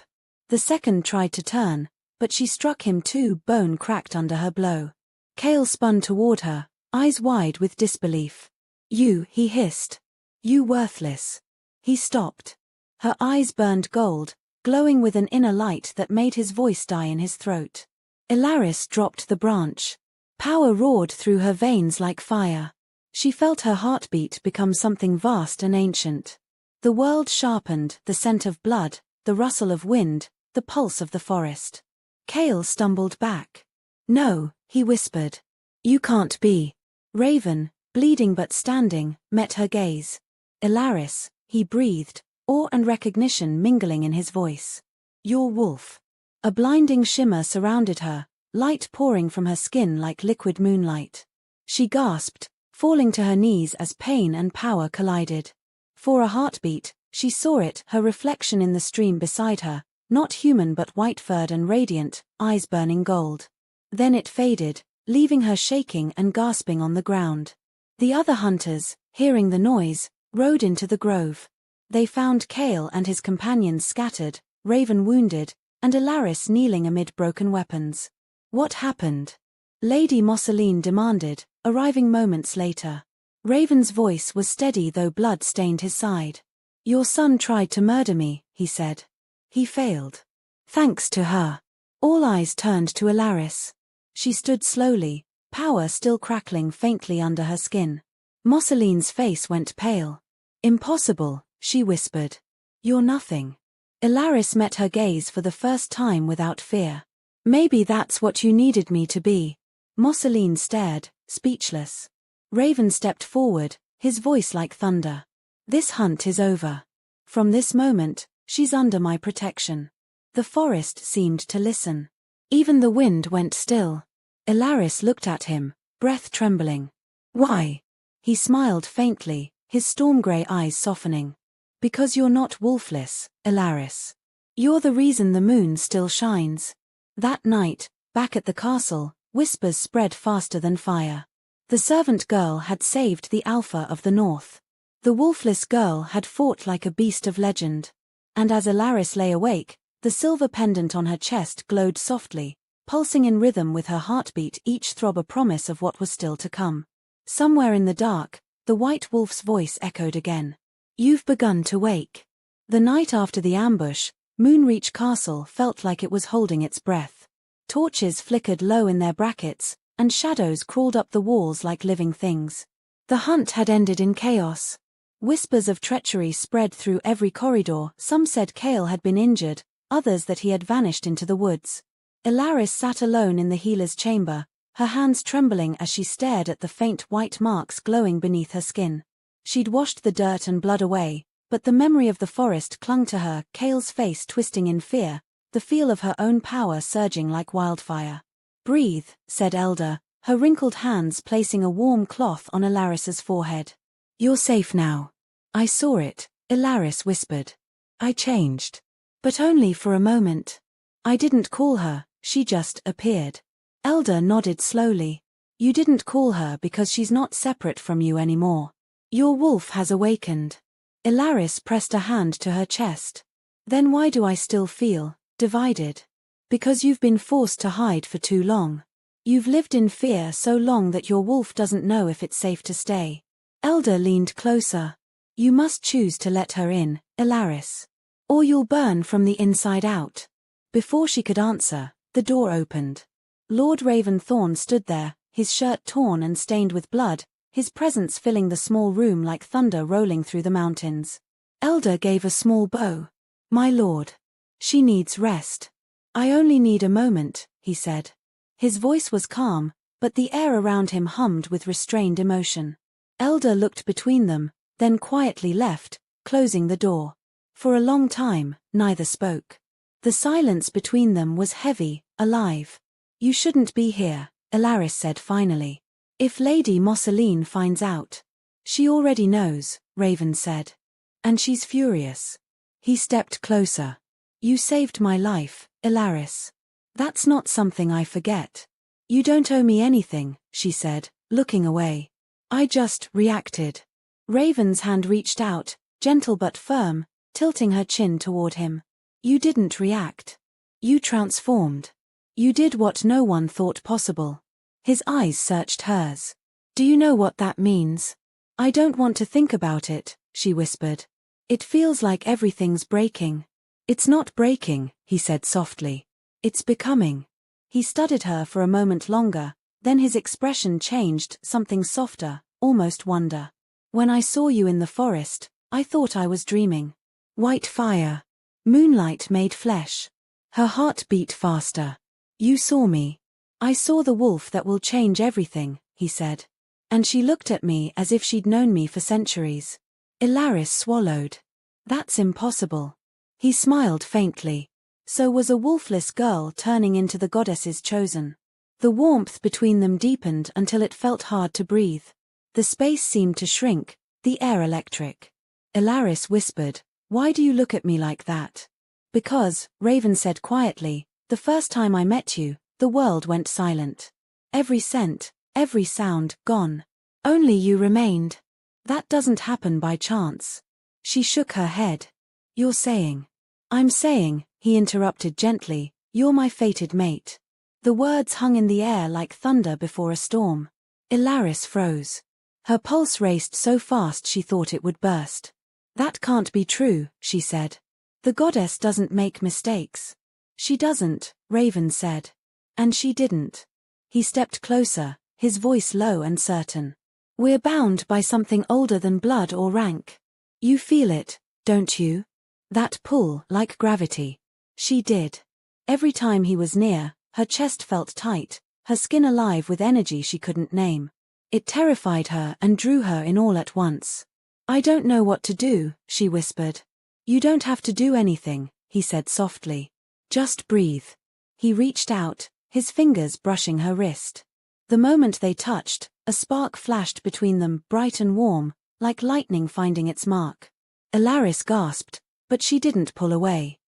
The second tried to turn, but she struck him too, bone cracked under her blow. Cale spun toward her, eyes wide with disbelief. "You," he hissed. "You worthless." He stopped. Her eyes burned gold, glowing with an inner light that made his voice die in his throat. Alaris dropped the branch. Power roared through her veins like fire. She felt her heartbeat become something vast and ancient. The world sharpened, the scent of blood, the rustle of wind, the pulse of the forest. Cale stumbled back. "No," he whispered. "You can't be." Raven, bleeding but standing, met her gaze. "Alaris," he breathed, awe and recognition mingling in his voice. "You're Wolf." A blinding shimmer surrounded her, light pouring from her skin like liquid moonlight. She gasped, falling to her knees as pain and power collided. For a heartbeat, she saw it, her reflection in the stream beside her, not human but white-furred and radiant, eyes burning gold. Then it faded, leaving her shaking and gasping on the ground. The other hunters, hearing the noise, rode into the grove. They found Cale and his companions scattered, Raven wounded, and Alaris kneeling amid broken weapons. "What happened?" Lady Mosseline demanded, arriving moments later. Raven's voice was steady though blood stained his side. "Your son tried to murder me," he said. "He failed." Thanks to her. All eyes turned to Alaris. She stood slowly, power still crackling faintly under her skin. Mosseline's face went pale. "Impossible," she whispered. "You're nothing." Alaris met her gaze for the first time without fear. "Maybe that's what you needed me to be." Mosseline stared, speechless. Raven stepped forward, his voice like thunder. "This hunt is over. From this moment, she's under my protection." The forest seemed to listen. Even the wind went still. Alaris looked at him, breath trembling. "Why?" He smiled faintly, his storm-grey eyes softening. "Because you're not Wolfless, Alaris. You're the reason the moon still shines." That night, back at the castle, whispers spread faster than fire. The servant girl had saved the Alpha of the North. The Wolfless girl had fought like a beast of legend. And as Alaris lay awake, the silver pendant on her chest glowed softly, pulsing in rhythm with her heartbeat, each throb a promise of what was still to come. Somewhere in the dark, the white wolf's voice echoed again. "You've begun to wake." The night after the ambush, Moonreach Castle felt like it was holding its breath. Torches flickered low in their brackets, and shadows crawled up the walls like living things. The hunt had ended in chaos. Whispers of treachery spread through every corridor. Some said Cale had been injured, others that he had vanished into the woods. Alaris sat alone in the healer's chamber, her hands trembling as she stared at the faint white marks glowing beneath her skin. She'd washed the dirt and blood away, but the memory of the forest clung to her, Cale's face twisting in fear, the feel of her own power surging like wildfire. "Breathe," said Elder, her wrinkled hands placing a warm cloth on Alaris's forehead. "You're safe now." "I saw it," Alaris whispered. "I changed. But only for a moment. I didn't call her, she just appeared." Elder nodded slowly. "You didn't call her because she's not separate from you anymore. Your wolf has awakened." Alaris pressed a hand to her chest. "Then why do I still feel divided?" "Because you've been forced to hide for too long. You've lived in fear so long that your wolf doesn't know if it's safe to stay." Elder leaned closer. "You must choose to let her in, Alaris. Or you'll burn from the inside out." Before she could answer, the door opened. Lord Raventhorn stood there, his shirt torn and stained with blood, his presence filling the small room like thunder rolling through the mountains. Elder gave a small bow. "My lord. She needs rest." "I only need a moment," he said. His voice was calm, but the air around him hummed with restrained emotion. Elder looked between them, then quietly left, closing the door. For a long time, neither spoke. The silence between them was heavy, alive. "You shouldn't be here," Alaris said finally. "If Lady Mosseline finds out, She already knows, Raven said. And she's furious. He stepped closer. You saved my life, Ilaris. That's not something I forget. You don't owe me anything, she said, looking away. I just reacted. Raven's hand reached out, gentle but firm, tilting her chin toward him. You didn't react. You transformed. You did what no one thought possible. His eyes searched hers. Do you know what that means? I don't want to think about it, she whispered. It feels like everything's breaking. It's not breaking, he said softly. It's becoming. He studied her for a moment longer, then his expression changed, something softer, almost wonder. When I saw you in the forest, I thought I was dreaming. White fire. Moonlight made flesh. Her heart beat faster. You saw me. I saw the wolf that will change everything, he said. And she looked at me as if she'd known me for centuries. Ilaris swallowed. That's impossible. He smiled faintly. So was a wolfless girl turning into the goddess's chosen. The warmth between them deepened until it felt hard to breathe. The space seemed to shrink, the air electric. Ilaris whispered, "Why do you look at me like that?" Because, Raven said quietly, the first time I met you, the world went silent. Every scent, every sound, gone. Only you remained. That doesn't happen by chance. She shook her head. You're saying. I'm saying, he interrupted gently, you're my fated mate. The words hung in the air like thunder before a storm. Ilaris froze. Her pulse raced so fast she thought it would burst. That can't be true, she said. The goddess doesn't make mistakes. She doesn't, Raven said. And she didn't. He stepped closer, his voice low and certain. We're bound by something older than blood or rank. You feel it, don't you? That pull, like gravity. She did. Every time he was near, her chest felt tight, her skin alive with energy she couldn't name. It terrified her and drew her in all at once. I don't know what to do, she whispered. You don't have to do anything, he said softly. Just breathe. He reached out, his fingers brushing her wrist. The moment they touched, a spark flashed between them, bright and warm, like lightning finding its mark. Ilaris gasped, but she didn't pull away.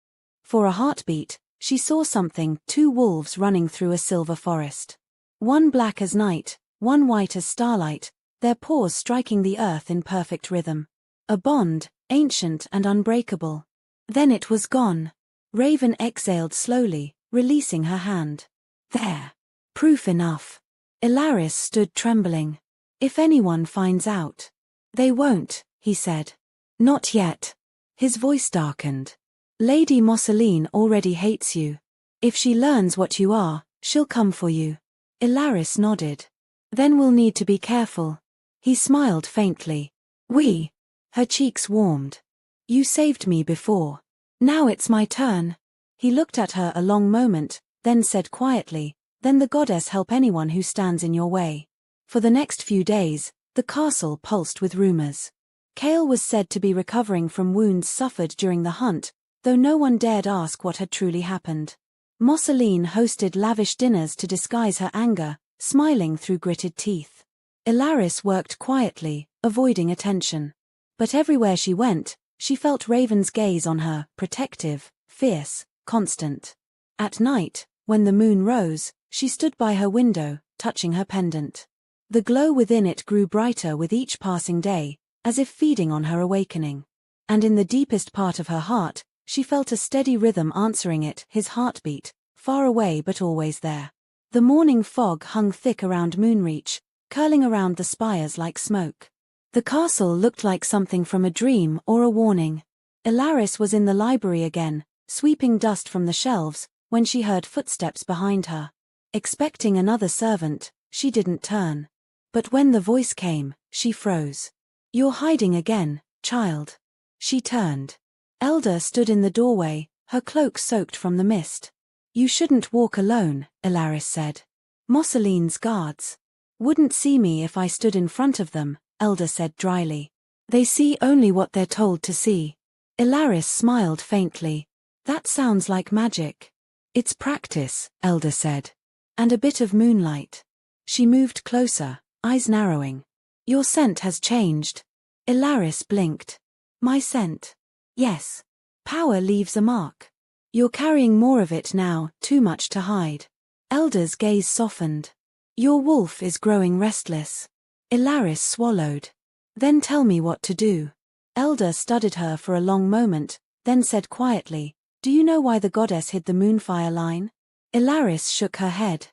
For a heartbeat, she saw something, two wolves running through a silver forest. One black as night, one white as starlight, their paws striking the earth in perfect rhythm. A bond, ancient and unbreakable. Then it was gone. Raven exhaled slowly, releasing her hand. There. Proof enough. Ilaris stood trembling. If anyone finds out. They won't, he said. Not yet. His voice darkened. Lady Mosseline already hates you. If she learns what you are, she'll come for you. Ilaris nodded. Then we'll need to be careful. He smiled faintly. We. Her cheeks warmed. You saved me before. Now it's my turn. He looked at her a long moment, then said quietly, then the goddess help anyone who stands in your way. For the next few days, the castle pulsed with rumors. Kale was said to be recovering from wounds suffered during the hunt, though no one dared ask what had truly happened. Mosseline hosted lavish dinners to disguise her anger, smiling through gritted teeth. Ilaris worked quietly, avoiding attention. But everywhere she went, she felt Raven's gaze on her, protective, fierce, constant. At night, when the moon rose, she stood by her window, touching her pendant. The glow within it grew brighter with each passing day, as if feeding on her awakening. And in the deepest part of her heart, she felt a steady rhythm answering it, his heartbeat, far away but always there. The morning fog hung thick around Moonreach, curling around the spires like smoke. The castle looked like something from a dream or a warning. Ilaris was in the library again, sweeping dust from the shelves, when she heard footsteps behind her. Expecting another servant, she didn't turn. But when the voice came, she froze. You're hiding again, child. She turned. Elder stood in the doorway, her cloak soaked from the mist. You shouldn't walk alone, Ilaris said. Mosseline's guards wouldn't see me if I stood in front of them, Elder said dryly. They see only what they're told to see. Ilaris smiled faintly. That sounds like magic. It's practice, Elder said. And a bit of moonlight. She moved closer, eyes narrowing. Your scent has changed. Ilaris blinked. My scent? Yes. Power leaves a mark. You're carrying more of it now, too much to hide. Elder's gaze softened. Your wolf is growing restless. Ilaris swallowed. Then tell me what to do. Elder studied her for a long moment, then said quietly, do you know why the goddess hid the moonfire line? Ilaris shook her head.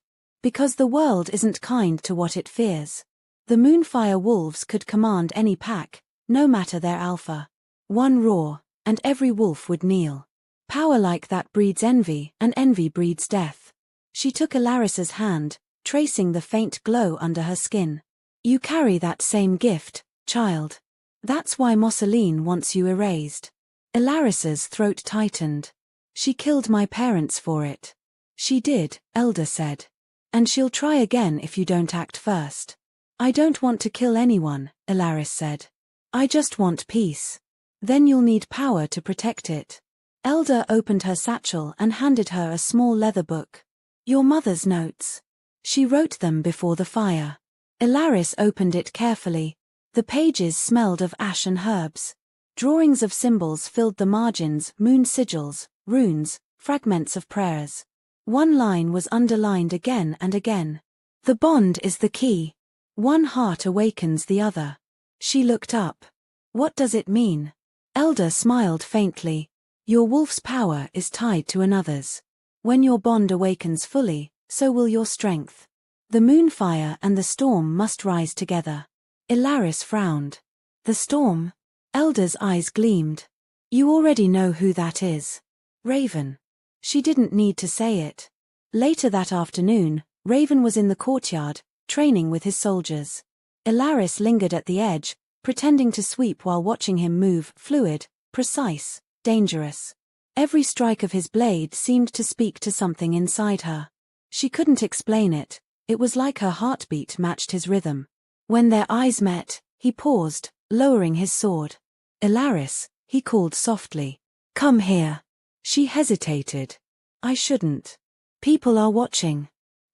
Because the world isn't kind to what it fears. The moonfire wolves could command any pack, no matter their alpha. One roar, and every wolf would kneel. Power like that breeds envy, and envy breeds death. She took Ilaris's hand, tracing the faint glow under her skin. You carry that same gift, child. That's why Mosseline wants you erased. Ilaris's throat tightened. She killed my parents for it. She did, Elder said. And she'll try again if you don't act first. I don't want to kill anyone, Ilaris said. I just want peace. Then you'll need power to protect it. Elder opened her satchel and handed her a small leather book. Your mother's notes. She wrote them before the fire. Ilaris opened it carefully. The pages smelled of ash and herbs. Drawings of symbols filled the margins, moon sigils, runes, fragments of prayers. One line was underlined again and again. The bond is the key. One heart awakens the other. She looked up. What does it mean? Elder smiled faintly. Your wolf's power is tied to another's. When your bond awakens fully, so will your strength. The moonfire and the storm must rise together. Ilaris frowned. The storm? Elder's eyes gleamed. You already know who that is. Raven. She didn't need to say it. Later that afternoon, Raven was in the courtyard, training with his soldiers. Ilaris lingered at the edge, pretending to sweep while watching him move, fluid, precise, dangerous. Every strike of his blade seemed to speak to something inside her. She couldn't explain it. It was like her heartbeat matched his rhythm. When their eyes met, he paused, lowering his sword. Ilaris, he called softly. Come here. She hesitated. I shouldn't. People are watching.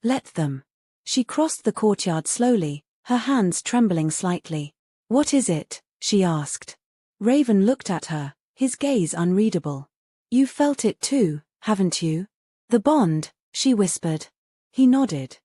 Let them. She crossed the courtyard slowly, her hands trembling slightly. What is it? She asked. Raven looked at her, his gaze unreadable. You felt it too, haven't you? The bond, she whispered. He nodded.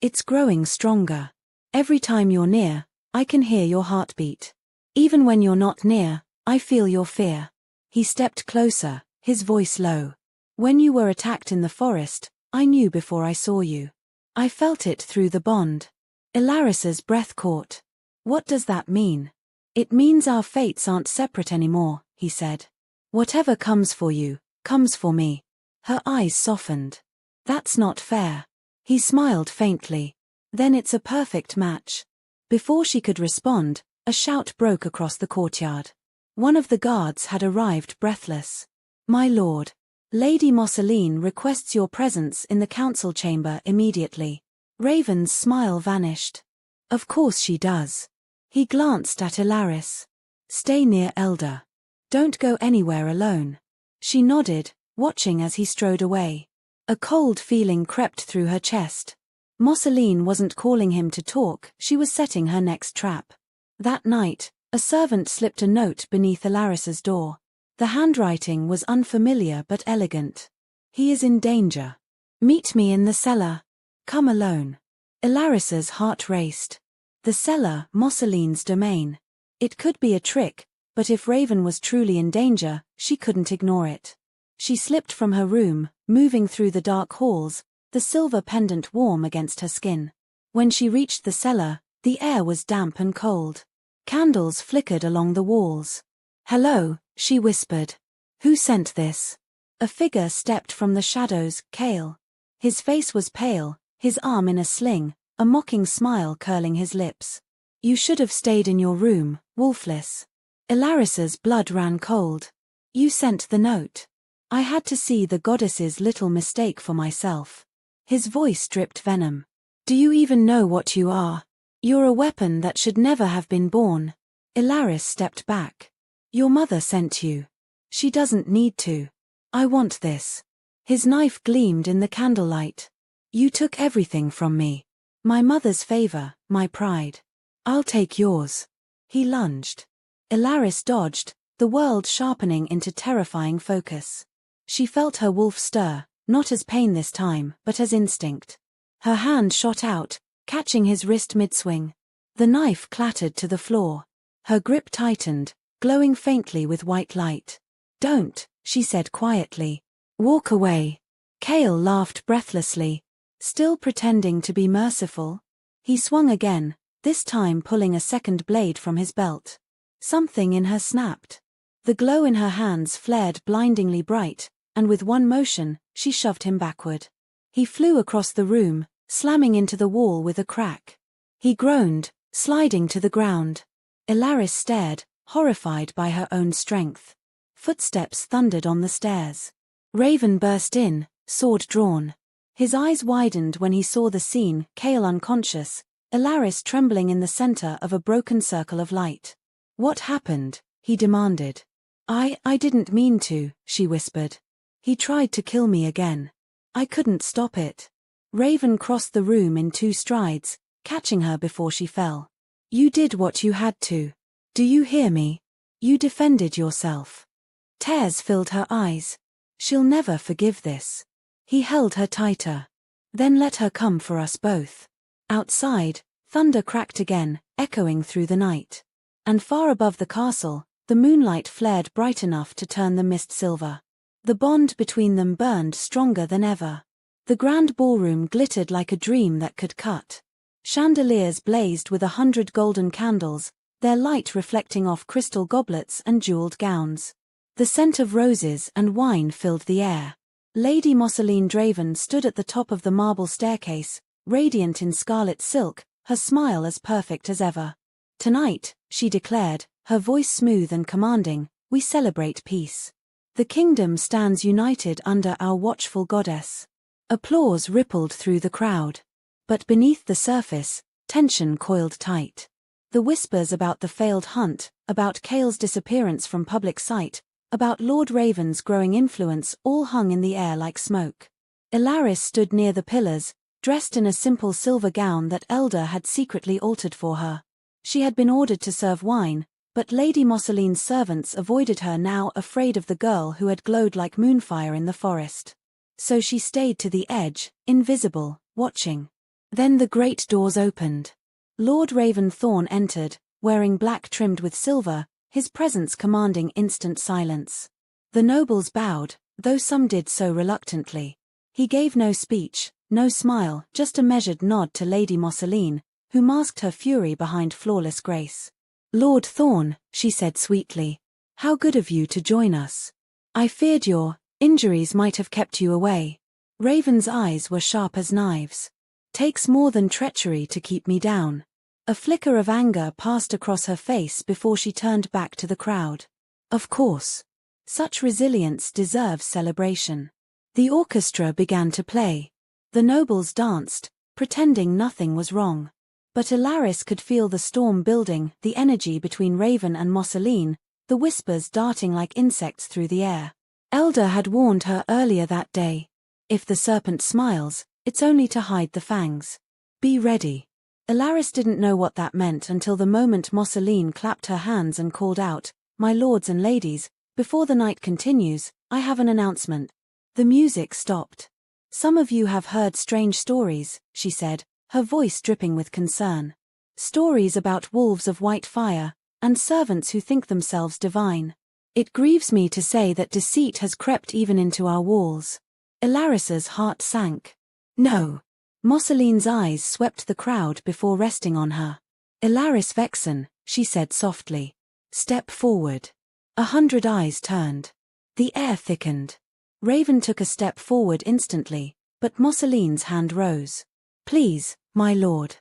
It's growing stronger. Every time you're near, I can hear your heartbeat. Even when you're not near, I feel your fear. He stepped closer, his voice low. When you were attacked in the forest, I knew before I saw you. I felt it through the bond. Ilaris's breath caught. What does that mean? It means our fates aren't separate anymore, he said. Whatever comes for you, comes for me. Her eyes softened. That's not fair. He smiled faintly. Then it's a perfect match. Before she could respond, a shout broke across the courtyard. One of the guards had arrived breathless. My lord, Lady Mosseline requests your presence in the council chamber immediately. Raven's smile vanished. Of course she does. He glanced at Ilaris. Stay near Elder. Don't go anywhere alone. She nodded, watching as he strode away. A cold feeling crept through her chest. Mosseline wasn't calling him to talk, she was setting her next trap. That night, a servant slipped a note beneath Ilaris's door. The handwriting was unfamiliar but elegant. He is in danger. Meet me in the cellar. Come alone. Ilaris's heart raced. The cellar, Mosseline's domain. It could be a trick, but if Raven was truly in danger, she couldn't ignore it. She slipped from her room, moving through the dark halls, the silver pendant warm against her skin. When she reached the cellar, the air was damp and cold. Candles flickered along the walls. Hello, she whispered. Who sent this? A figure stepped from the shadows, Kale. His face was pale, his arm in a sling, a mocking smile curling his lips. You should have stayed in your room, Wolfless. Ilaris's blood ran cold. You sent the note. I had to see the goddess's little mistake for myself. His voice dripped venom. Do you even know what you are? You're a weapon that should never have been born. Ilaris stepped back. Your mother sent you. She doesn't need to. I want this. His knife gleamed in the candlelight. You took everything from me. My mother's favor, my pride. I'll take yours. He lunged. Ilaris dodged, the world sharpening into terrifying focus. She felt her wolf stir, not as pain this time, but as instinct. Her hand shot out, catching his wrist mid-swing. The knife clattered to the floor. Her grip tightened, glowing faintly with white light. Don't, she said quietly. Walk away. Kale laughed breathlessly, still pretending to be merciful. He swung again, this time pulling a second blade from his belt. Something in her snapped. The glow in her hands flared blindingly bright, and with one motion, she shoved him backward. He flew across the room, slamming into the wall with a crack. He groaned, sliding to the ground. Ilaris stared, horrified by her own strength. Footsteps thundered on the stairs. Raven burst in, sword drawn. His eyes widened when he saw the scene, Kale unconscious, Ilaris trembling in the center of a broken circle of light. What happened? He demanded. I didn't mean to, she whispered. He tried to kill me again. I couldn't stop it. Raven crossed the room in 2 strides, catching her before she fell. You did what you had to. Do you hear me? You defended yourself. Tears filled her eyes. She'll never forgive this. He held her tighter. Then let her come for us both. Outside, thunder cracked again, echoing through the night. And far above the castle, the moonlight flared bright enough to turn the mist silver. The bond between them burned stronger than ever. The grand ballroom glittered like a dream that could cut. Chandeliers blazed with 100 golden candles, their light reflecting off crystal goblets and jeweled gowns. The scent of roses and wine filled the air. Lady Mosseline Draven stood at the top of the marble staircase, radiant in scarlet silk, her smile as perfect as ever. Tonight, she declared, her voice smooth and commanding, we celebrate peace. The kingdom stands united under our watchful goddess. Applause rippled through the crowd. But beneath the surface, tension coiled tight. The whispers about the failed hunt, about Kale's disappearance from public sight, about Lord Raven's growing influence all hung in the air like smoke. Ilaris stood near the pillars, dressed in a simple silver gown that Elder had secretly altered for her. She had been ordered to serve wine, but Lady Mosseline's servants avoided her now, afraid of the girl who had glowed like moonfire in the forest. So she stayed to the edge, invisible, watching. Then the great doors opened. Lord Raventhorn entered, wearing black trimmed with silver, his presence commanding instant silence. The nobles bowed, though some did so reluctantly. He gave no speech, no smile, just a measured nod to Lady Mosseline, who masked her fury behind flawless grace. Lord Thorn, she said sweetly, how good of you to join us. I feared your injuries might have kept you away. Raven's eyes were sharp as knives. Takes more than treachery to keep me down. A flicker of anger passed across her face before she turned back to the crowd. Of course. Such resilience deserves celebration. The orchestra began to play. The nobles danced, pretending nothing was wrong. But Ilaris could feel the storm building, the energy between Raven and Mosseline, the whispers darting like insects through the air. Elder had warned her earlier that day. If the serpent smiles, it's only to hide the fangs. Be ready. Ilaris didn't know what that meant until the moment Mosseline clapped her hands and called out, my lords and ladies, before the night continues, I have an announcement. The music stopped. Some of you have heard strange stories, she said, her voice dripping with concern. Stories about wolves of white fire, and servants who think themselves divine. It grieves me to say that deceit has crept even into our walls. Ilaris's heart sank. No. Mosseline's eyes swept the crowd before resting on her. Ilaris Vexen, she said softly. Step forward. 100 eyes turned. The air thickened. Raven took a step forward instantly, but Mosseline's hand rose. Please, my lord.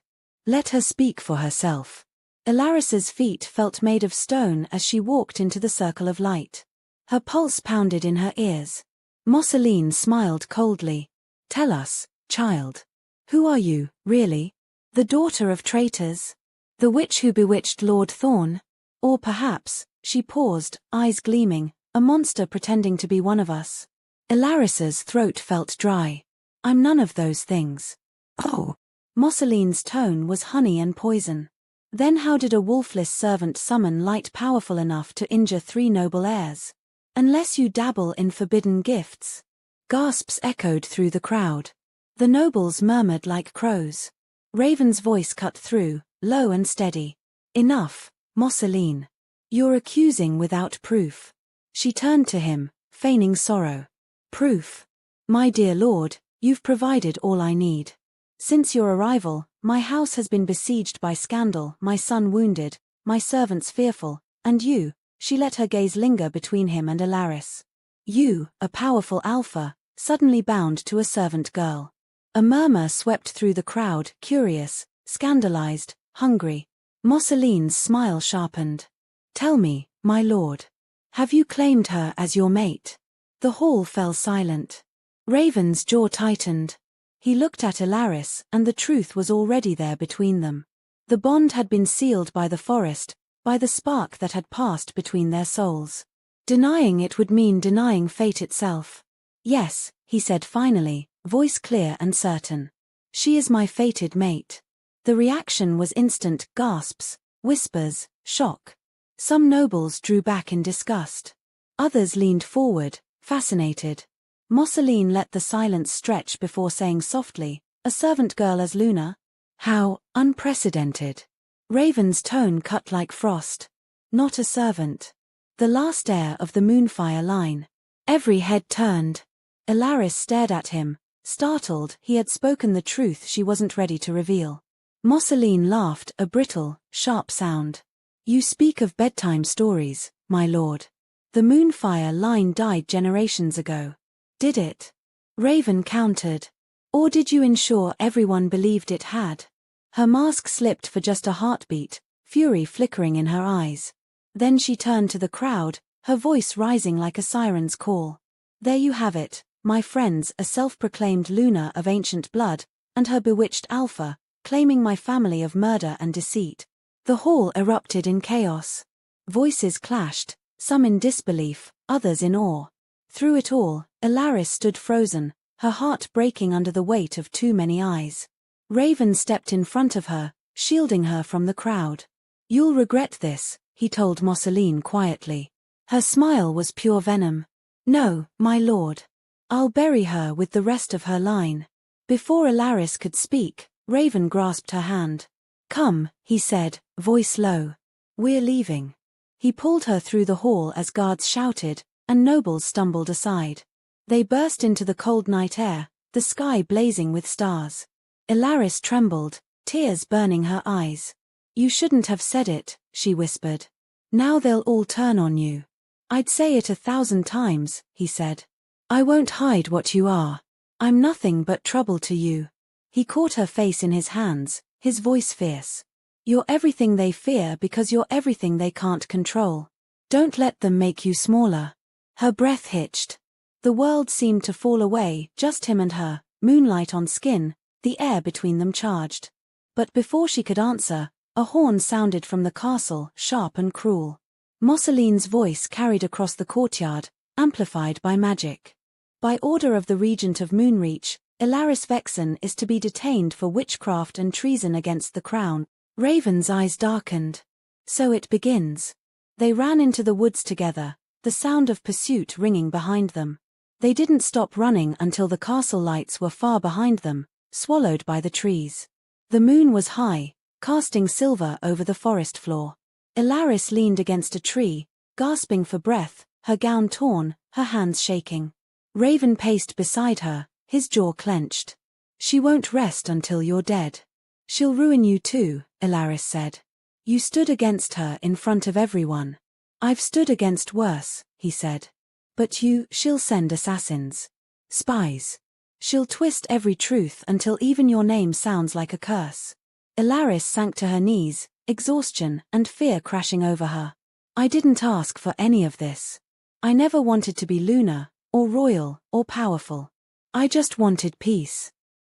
Let her speak for herself. Ilaris's feet felt made of stone as she walked into the circle of light. Her pulse pounded in her ears. Mosseline smiled coldly. Tell us, child. Who are you, really? The daughter of traitors? The witch who bewitched Lord Thorn? Or perhaps, she paused, eyes gleaming, a monster pretending to be one of us. Ilaris's throat felt dry. I'm none of those things. Oh. Mosseline's tone was honey and poison. Then how did a wolfless servant summon light powerful enough to injure 3 noble heirs? Unless you dabble in forbidden gifts. Gasps echoed through the crowd. The nobles murmured like crows. Raven's voice cut through, low and steady. Enough, Mosseline. You're accusing without proof. She turned to him, feigning sorrow. Proof? My dear lord, you've provided all I need. Since your arrival, my house has been besieged by scandal, my son wounded, my servants fearful, and you. She let her gaze linger between him and Alaris. You, a powerful alpha, suddenly bound to a servant girl. A murmur swept through the crowd, curious, scandalized, hungry. Mosseline's smile sharpened. Tell me, my lord. Have you claimed her as your mate? The hall fell silent. Raven's jaw tightened. He looked at Alaris, and the truth was already there between them. The bond had been sealed by the forest, by the spark that had passed between their souls. Denying it would mean denying fate itself. Yes, he said finally, voice clear and certain. She is my fated mate. The reaction was instant: gasps, whispers, shock. Some nobles drew back in disgust. Others leaned forward, fascinated. Mosseline let the silence stretch before saying softly, a servant girl as Luna? How unprecedented. Raven's tone cut like frost. Not a servant. The last heir of the Moonfire line. Every head turned. Alaris stared at him, startled. He had spoken the truth she wasn't ready to reveal. Mosseline laughed, a brittle, sharp sound. You speak of bedtime stories, my lord. The Moonfire line died generations ago. Did it? Raven countered. Or did you ensure everyone believed it had? Her mask slipped for just a heartbeat, fury flickering in her eyes. Then she turned to the crowd, her voice rising like a siren's call. There you have it, my friends, a self-proclaimed Luna of ancient blood, and her bewitched alpha, claiming my family of murder and deceit. The hall erupted in chaos. Voices clashed, some in disbelief, others in awe. Through it all, Alaris stood frozen, her heart breaking under the weight of too many eyes. Raven stepped in front of her, shielding her from the crowd. You'll regret this, he told Mosseline quietly. Her smile was pure venom. No, my lord. I'll bury her with the rest of her line. Before Alaris could speak, Raven grasped her hand. Come, he said, voice low. We're leaving. He pulled her through the hall as guards shouted, and nobles stumbled aside. They burst into the cold night air, the sky blazing with stars. Alaris trembled, tears burning her eyes. You shouldn't have said it, she whispered. Now they'll all turn on you. I'd say it 1,000 times, he said. I won't hide what you are. I'm nothing but trouble to you. He caught her face in his hands, his voice fierce. You're everything they fear because you're everything they can't control. Don't let them make you smaller. Her breath hitched. The world seemed to fall away, just him and her, moonlight on skin, the air between them charged. But before she could answer, a horn sounded from the castle, sharp and cruel. Mosseline's voice carried across the courtyard, amplified by magic. By order of the Regent of Moonreach, Alaris Vexen is to be detained for witchcraft and treason against the crown. Raven's eyes darkened. So it begins. They ran into the woods together, the sound of pursuit ringing behind them. They didn't stop running until the castle lights were far behind them, swallowed by the trees. The moon was high, casting silver over the forest floor. Alaris leaned against a tree, gasping for breath, her gown torn, her hands shaking. Raven paced beside her, his jaw clenched. She won't rest until you're dead. She'll ruin you too, Alaris said. You stood against her in front of everyone. I've stood against worse, he said. But she'll send assassins. Spies. She'll twist every truth until even your name sounds like a curse. Alaris sank to her knees, exhaustion and fear crashing over her. I didn't ask for any of this. I never wanted to be Luna, or royal, or powerful. I just wanted peace.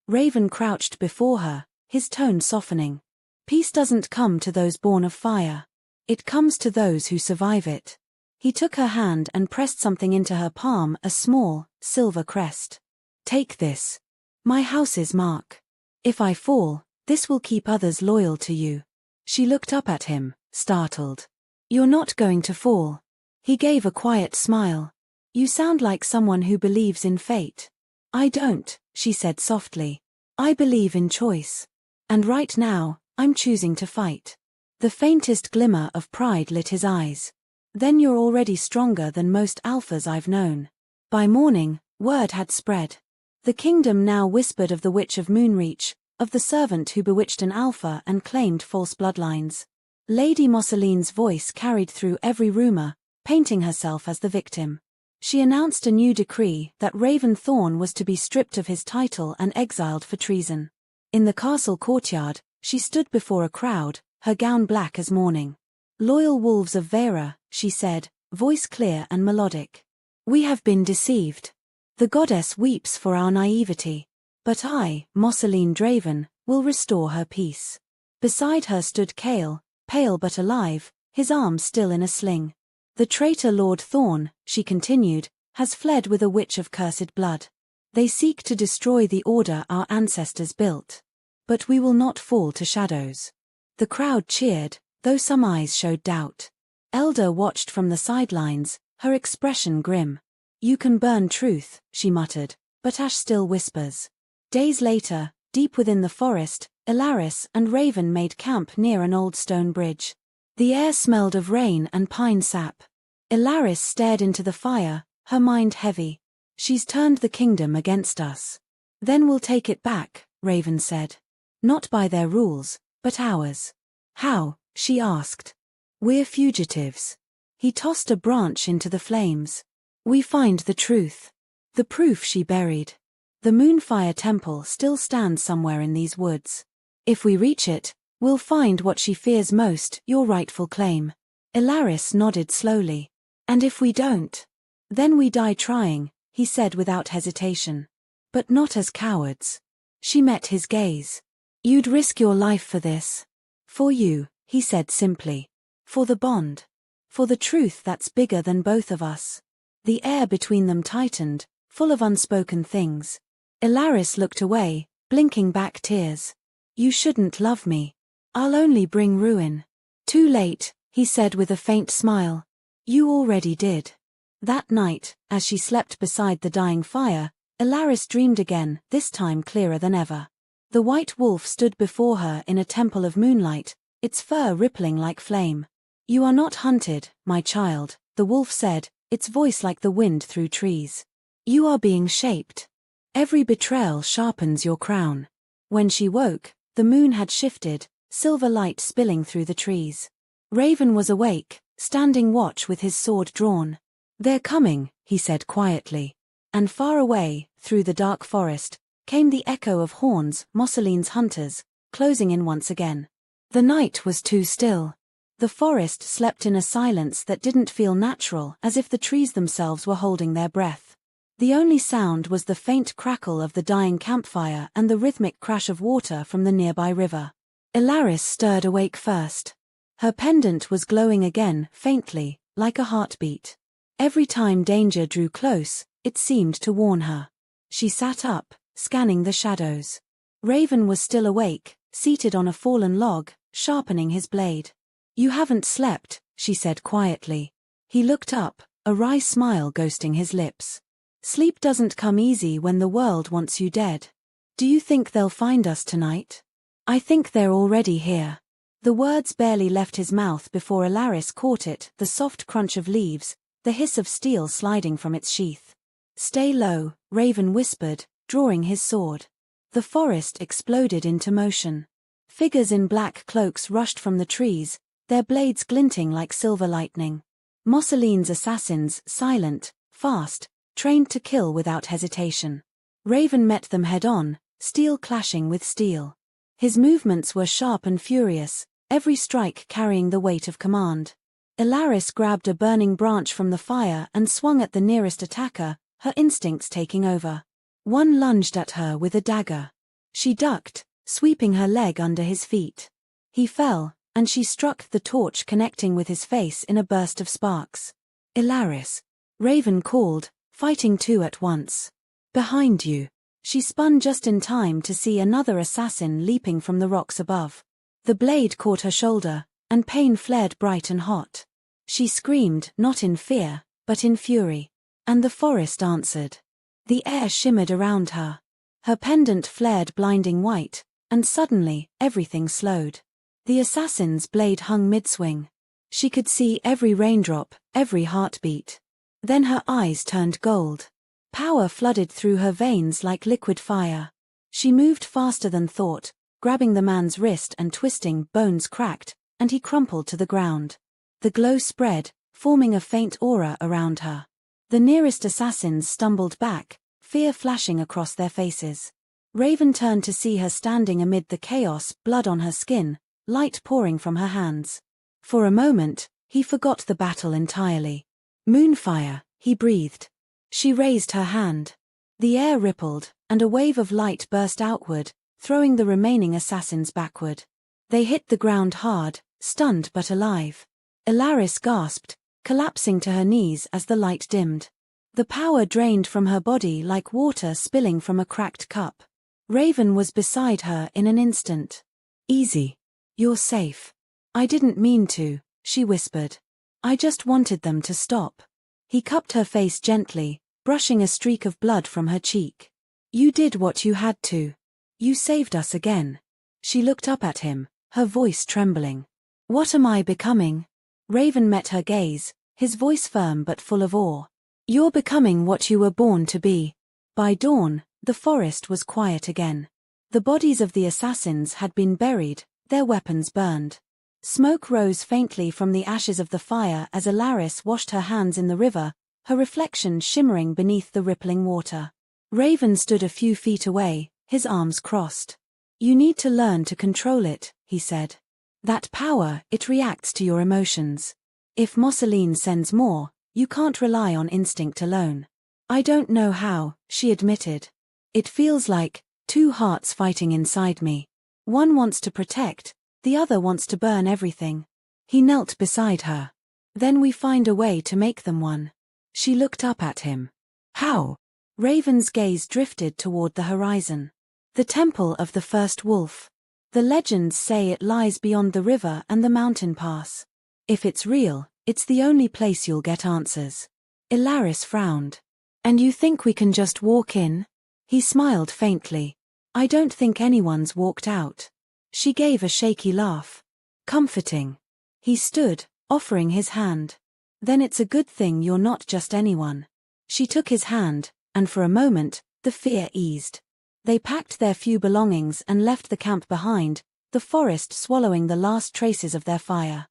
Raven crouched before her, his tone softening. Peace doesn't come to those born of fire. It comes to those who survive it. He took her hand and pressed something into her palm, a small, silver crest. Take this. My house's mark. If I fall, this will keep others loyal to you. She looked up at him, startled. "You're not going to fall." He gave a quiet smile. "You sound like someone who believes in fate." "I don't," she said softly. "I believe in choice. And right now, I'm choosing to fight." The faintest glimmer of pride lit his eyes. "Then you're already stronger than most alphas I've known." By morning, word had spread. The kingdom now whispered of the Witch of Moonreach, of the servant who bewitched an alpha and claimed false bloodlines. Lady Mosseline's voice carried through every rumor, painting herself as the victim. She announced a new decree that Raven Thorn was to be stripped of his title and exiled for treason. In the castle courtyard, she stood before a crowd, her gown black as mourning. "Loyal wolves of Vera," she said, voice clear and melodic. "We have been deceived. The goddess weeps for our naivety. But I, Mosseline Draven, will restore her peace." Beside her stood Kale, pale but alive, his arm still in a sling. "The traitor Lord Thorn," she continued, "has fled with a witch of cursed blood. They seek to destroy the order our ancestors built. But we will not fall to shadows." The crowd cheered, though some eyes showed doubt. Elder watched from the sidelines, her expression grim. "You can burn truth," she muttered, but ash still whispers. Days later, deep within the forest, Ilaris and Raven made camp near an old stone bridge. The air smelled of rain and pine sap. Ilaris stared into the fire, her mind heavy. "She's turned the kingdom against us. Then we'll take it back," Raven said. "Not by their rules, but ours." "How?" she asked. "We're fugitives." He tossed a branch into the flames. "We find the truth. The proof she buried. The Moonfire Temple still stands somewhere in these woods. If we reach it, we'll find what she fears most, your rightful claim." Ilaris nodded slowly. "And if we don't? Then we die trying," he said without hesitation. "But not as cowards." She met his gaze. "You'd risk your life for this." "For you," he said simply. "For the bond. For the truth that's bigger than both of us." The air between them tightened, full of unspoken things. Ilaris looked away, blinking back tears. "You shouldn't love me. I'll only bring ruin." "Too late," he said with a faint smile. "You already did." That night, as she slept beside the dying fire, Ilaris dreamed again, this time clearer than ever. The white wolf stood before her in a temple of moonlight, its fur rippling like flame. "You are not hunted, my child," the wolf said, its voice like the wind through trees. "You are being shaped. Every betrayal sharpens your crown." When she woke, the moon had shifted, silver light spilling through the trees. Raven was awake, standing watch with his sword drawn. "They're coming," he said quietly. And far away, through the dark forest, came the echo of horns, Mosseline's hunters, closing in once again. The night was too still. The forest slept in a silence that didn't feel natural, as if the trees themselves were holding their breath. The only sound was the faint crackle of the dying campfire and the rhythmic crash of water from the nearby river. Ilaris stirred awake first. Her pendant was glowing again, faintly, like a heartbeat. Every time danger drew close, it seemed to warn her. She sat up, scanning the shadows. Raven was still awake, seated on a fallen log, sharpening his blade. "You haven't slept," she said quietly. He looked up, a wry smile ghosting his lips. "Sleep doesn't come easy when the world wants you dead. Do you think they'll find us tonight?" "I think they're already here." The words barely left his mouth before Ilaris caught it, the soft crunch of leaves, the hiss of steel sliding from its sheath. "Stay low," Raven whispered, drawing his sword. The forest exploded into motion. Figures in black cloaks rushed from the trees, their blades glinting like silver lightning. Mosseline's assassins, silent, fast, trained to kill without hesitation. Raven met them head-on, steel clashing with steel. His movements were sharp and furious, every strike carrying the weight of command. Ilaris grabbed a burning branch from the fire and swung at the nearest attacker, her instincts taking over. One lunged at her with a dagger. She ducked, sweeping her leg under his feet. He fell, and she struck the torch connecting with his face in a burst of sparks. "Ilaris," Raven called, fighting two at once. "Behind you." She spun just in time to see another assassin leaping from the rocks above. The blade caught her shoulder, and pain flared bright and hot. She screamed, not in fear, but in fury. And the forest answered. The air shimmered around her. Her pendant flared blinding white, and suddenly, everything slowed. The assassin's blade hung mid-swing. She could see every raindrop, every heartbeat. Then her eyes turned gold. Power flooded through her veins like liquid fire. She moved faster than thought, grabbing the man's wrist and twisting, bones cracked, and he crumpled to the ground. The glow spread, forming a faint aura around her. The nearest assassins stumbled back, fear flashing across their faces. Raven turned to see her standing amid the chaos, blood on her skin, light pouring from her hands. For a moment, he forgot the battle entirely. Moonfire, he breathed. She raised her hand. The air rippled, and a wave of light burst outward, throwing the remaining assassins backward. They hit the ground hard, stunned but alive. Ilaris gasped, collapsing to her knees as the light dimmed. The power drained from her body like water spilling from a cracked cup. Raven was beside her in an instant. "Easy. You're safe." "I didn't mean to," she whispered. "I just wanted them to stop." He cupped her face gently, brushing a streak of blood from her cheek. "You did what you had to. You saved us again." She looked up at him, her voice trembling. "What am I becoming?" Raven met her gaze, his voice firm but full of awe. "You're becoming what you were born to be." By dawn, the forest was quiet again. The bodies of the assassins had been buried, their weapons burned. Smoke rose faintly from the ashes of the fire as Ilaris washed her hands in the river, her reflection shimmering beneath the rippling water. Raven stood a few feet away, his arms crossed. "You need to learn to control it," he said. "That power, it reacts to your emotions. If Mosseline sends more, you can't rely on instinct alone." "I don't know how," she admitted. "It feels like two hearts fighting inside me. One wants to protect, the other wants to burn everything." He knelt beside her. "Then we find a way to make them one." She looked up at him. "How?" Raven's gaze drifted toward the horizon. "The temple of the first wolf. The legends say it lies beyond the river and the mountain pass. If it's real, it's the only place you'll get answers." Ilaris frowned. "And you think we can just walk in?" He smiled faintly. "I don't think anyone's walked out." She gave a shaky laugh. "Comforting." He stood, offering his hand. "Then it's a good thing you're not just anyone." She took his hand, and for a moment, the fear eased. They packed their few belongings and left the camp behind, the forest swallowing the last traces of their fire.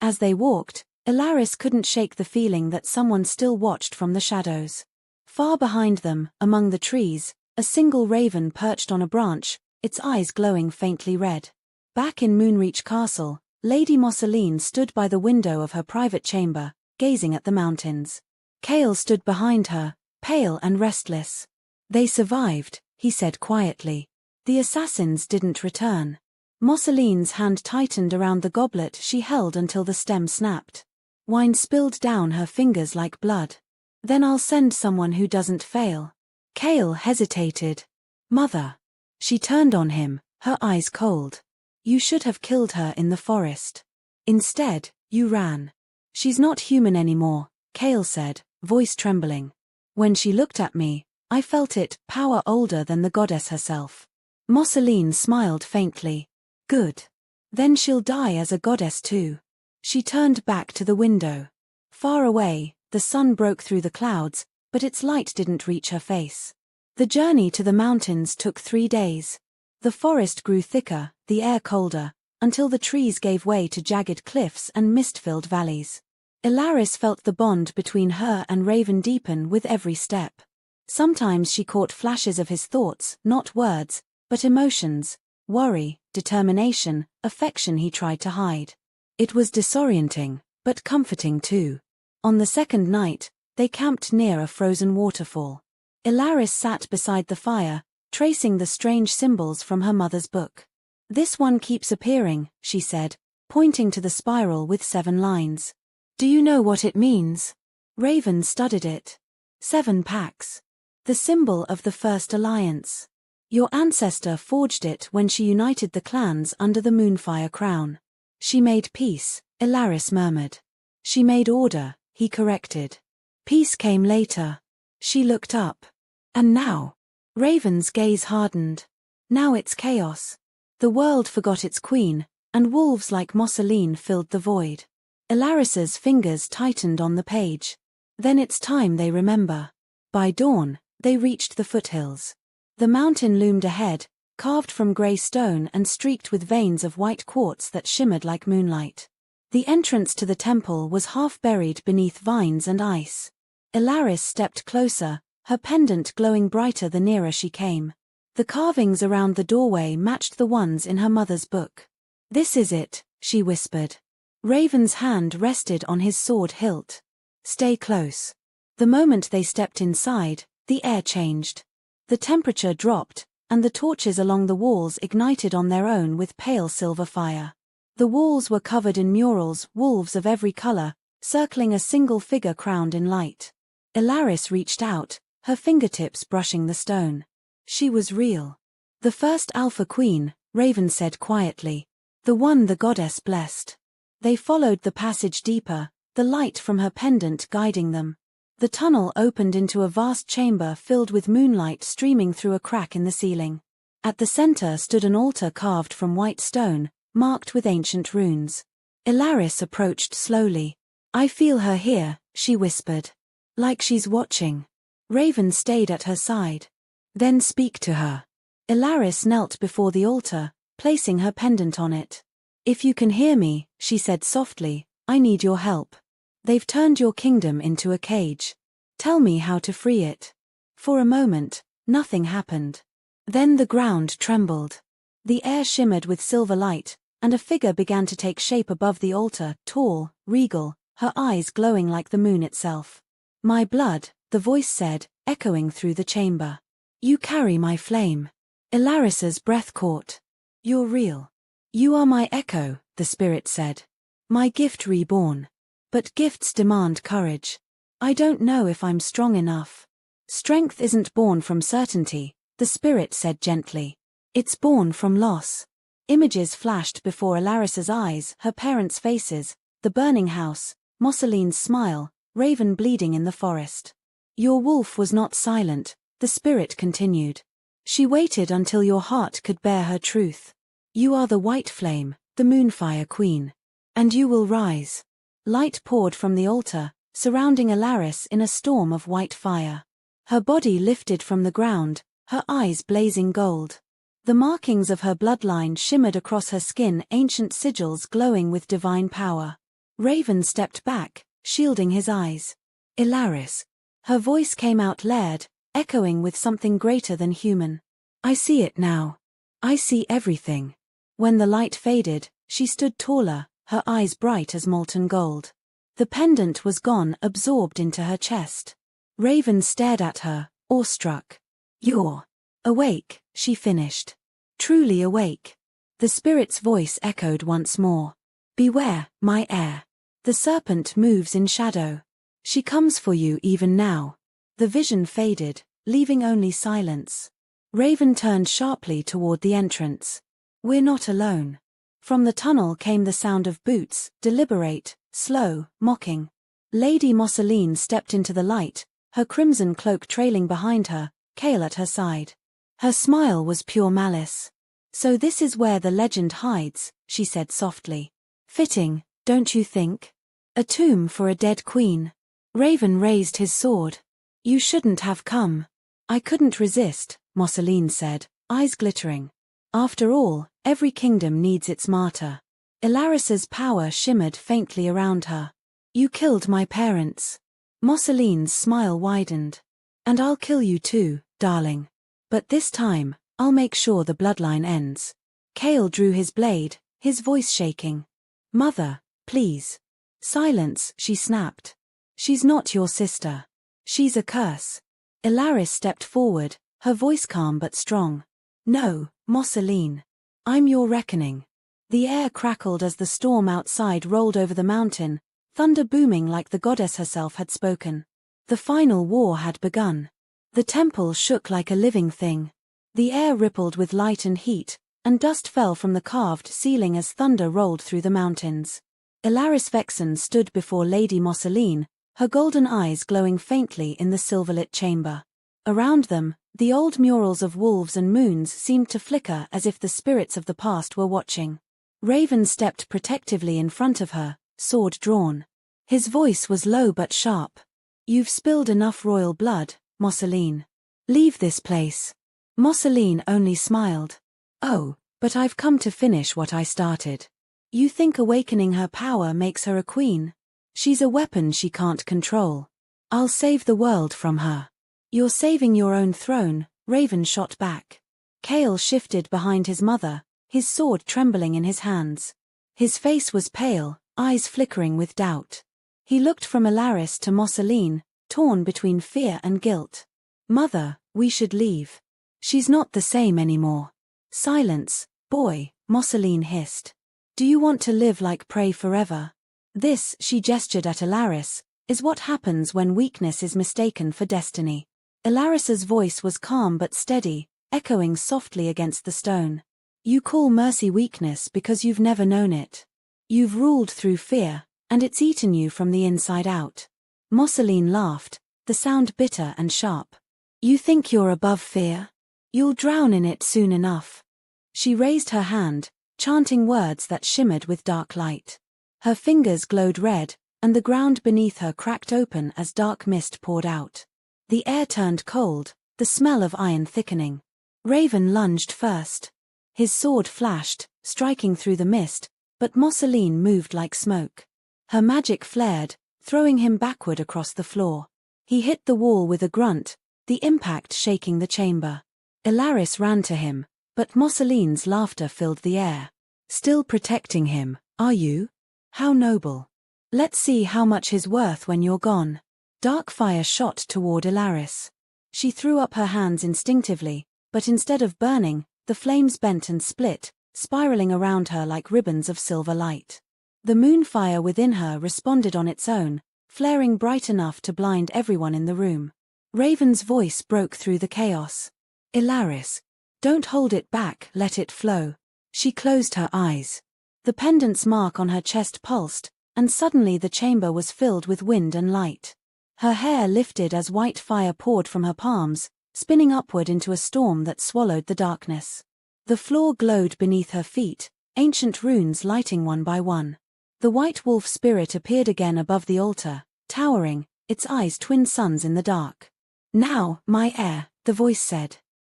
As they walked, Ilaris couldn't shake the feeling that someone still watched from the shadows. Far behind them, among the trees, a single raven perched on a branch, its eyes glowing faintly red. Back in Moonreach Castle, Lady Mosseline stood by the window of her private chamber, gazing at the mountains. Cale stood behind her, pale and restless. "They survived," he said quietly. "The assassins didn't return." Mosseline's hand tightened around the goblet she held until the stem snapped. Wine spilled down her fingers like blood. "Then I'll send someone who doesn't fail." Cale hesitated. "Mother." She turned on him, her eyes cold. "You should have killed her in the forest. Instead, you ran." "She's not human anymore," Cale said, voice trembling. "When she looked at me, I felt it, power older than the goddess herself." Mosseline smiled faintly. "Good. Then she'll die as a goddess too." She turned back to the window. Far away, the sun broke through the clouds, but its light didn't reach her face. The journey to the mountains took 3 days. The forest grew thicker, the air colder, until the trees gave way to jagged cliffs and mist-filled valleys. Ilaris felt the bond between her and Raven deepen with every step. Sometimes she caught flashes of his thoughts, not words, but emotions, worry, determination, affection he tried to hide. It was disorienting, but comforting too. On the second night, they camped near a frozen waterfall. Ilaris sat beside the fire, tracing the strange symbols from her mother's book. "This one keeps appearing," she said, pointing to the spiral with 7 lines. "Do you know what it means?" Raven studied it. 7 packs. The symbol of the first alliance. Your ancestor forged it when she united the clans under the Moonfire crown. She made peace, Ilaris murmured. She made order, he corrected. Peace came later. She looked up. And now? Raven's gaze hardened. Now it's chaos. The world forgot its queen, and wolves like Mosseline filled the void. Ilaris's fingers tightened on the page. Then it's time they remember. By dawn, they reached the foothills. The mountain loomed ahead, carved from grey stone and streaked with veins of white quartz that shimmered like moonlight. The entrance to the temple was half buried beneath vines and ice. Ilaris stepped closer, her pendant glowing brighter the nearer she came. The carvings around the doorway matched the ones in her mother's book. "This is it," she whispered. Raven's hand rested on his sword hilt. "Stay close." The moment they stepped inside, the air changed. The temperature dropped, and the torches along the walls ignited on their own with pale silver fire. The walls were covered in murals, wolves of every color, circling a single figure crowned in light. Ilaris reached out, her fingertips brushing the stone. She was real. "The first Alpha Queen," Raven said quietly. "The one the goddess blessed." They followed the passage deeper, the light from her pendant guiding them. The tunnel opened into a vast chamber filled with moonlight streaming through a crack in the ceiling. At the center stood an altar carved from white stone, marked with ancient runes. Ilaris approached slowly. "I feel her here," she whispered. "Like she's watching." Raven stayed at her side. "Then speak to her." Ilaris knelt before the altar, placing her pendant on it. "If you can hear me," she said softly, "I need your help. They've turned your kingdom into a cage. Tell me how to free it." For a moment, nothing happened. Then the ground trembled. The air shimmered with silver light, and a figure began to take shape above the altar, tall, regal, her eyes glowing like the moon itself. "My blood," the voice said, echoing through the chamber. "You carry my flame." Ilaris's breath caught. "You're real. You are my echo," the spirit said. "My gift reborn. But gifts demand courage. I don't know if I'm strong enough." "Strength isn't born from certainty," the spirit said gently. "It's born from loss." Images flashed before Ilaris's eyes, her parents' faces, the burning house, Mosseline's smile, Raven bleeding in the forest. "Your wolf was not silent," the spirit continued. "She waited until your heart could bear her truth. You are the white flame, the Moonfire Queen. And you will rise." Light poured from the altar, surrounding Ilaris in a storm of white fire. Her body lifted from the ground, her eyes blazing gold. The markings of her bloodline shimmered across her skin, ancient sigils glowing with divine power. Raven stepped back, shielding his eyes. "Ilaris." Her voice came out layered, echoing with something greater than human. "I see it now. I see everything." When the light faded, she stood taller, her eyes bright as molten gold. The pendant was gone, absorbed into her chest. Raven stared at her, awestruck. "You're awake," she finished. "Truly awake." The spirit's voice echoed once more. "Beware, my heir. The serpent moves in shadow. She comes for you even now." The vision faded, leaving only silence. Raven turned sharply toward the entrance. "We're not alone." From the tunnel came the sound of boots, deliberate, slow, mocking. Lady Mosseline stepped into the light, her crimson cloak trailing behind her, Kale at her side. Her smile was pure malice. "So this is where the legend hides," she said softly. "Fitting, don't you think? A tomb for a dead queen." Raven raised his sword. "You shouldn't have come." "I couldn't resist," Mosseline said, eyes glittering. "After all, every kingdom needs its martyr." Ilaris's power shimmered faintly around her. "You killed my parents." Mosseline's smile widened. "And I'll kill you too, darling. But this time, I'll make sure the bloodline ends." Kale drew his blade, his voice shaking. "Mother, please." "Silence," she snapped. "She's not your sister. She's a curse." Ilaris stepped forward, her voice calm but strong. "No, Mosseline. I'm your reckoning." The air crackled as the storm outside rolled over the mountain, thunder booming like the goddess herself had spoken. The final war had begun. The temple shook like a living thing. The air rippled with light and heat, and dust fell from the carved ceiling as thunder rolled through the mountains. Ilaris Vexen stood before Lady Mosseline, her golden eyes glowing faintly in the silverlit chamber. Around them, the old murals of wolves and moons seemed to flicker as if the spirits of the past were watching. Raven stepped protectively in front of her, sword drawn. His voice was low but sharp. "You've spilled enough royal blood, Mosseline. Leave this place." Mosseline only smiled. "Oh, but I've come to finish what I started. You think awakening her power makes her a queen? She's a weapon she can't control. I'll save the world from her." "You're saving your own throne," Raven shot back. Kale shifted behind his mother, his sword trembling in his hands. His face was pale, eyes flickering with doubt. He looked from Ilaris to Mosseline, torn between fear and guilt. "Mother, we should leave. She's not the same anymore." "Silence, boy," Mosseline hissed. "Do you want to live like prey forever? This," she gestured at Ilaris, "is what happens when weakness is mistaken for destiny." Ilaris's voice was calm but steady, echoing softly against the stone. "You call mercy weakness because you've never known it. You've ruled through fear, and it's eaten you from the inside out." Mosseline laughed, the sound bitter and sharp. "You think you're above fear? You'll drown in it soon enough." She raised her hand, chanting words that shimmered with dark light. Her fingers glowed red, and the ground beneath her cracked open as dark mist poured out. The air turned cold, the smell of iron thickening. Raven lunged first. His sword flashed, striking through the mist, but Mosseline moved like smoke. Her magic flared, throwing him backward across the floor. He hit the wall with a grunt, the impact shaking the chamber. Ilaris ran to him, but Mosseline's laughter filled the air. "Still protecting him, are you? How noble. Let's see how much he's worth when you're gone." Dark fire shot toward Ilaris. She threw up her hands instinctively, but instead of burning, the flames bent and split, spiraling around her like ribbons of silver light. The moonfire within her responded on its own, flaring bright enough to blind everyone in the room. Raven's voice broke through the chaos. "Ilaris, don't hold it back, let it flow." She closed her eyes. The pendant's mark on her chest pulsed, and suddenly the chamber was filled with wind and light. Her hair lifted as white fire poured from her palms, spinning upward into a storm that swallowed the darkness. The floor glowed beneath her feet, ancient runes lighting one by one. The white wolf spirit appeared again above the altar, towering, its eyes twin suns in the dark. "Now, my heir," the voice said.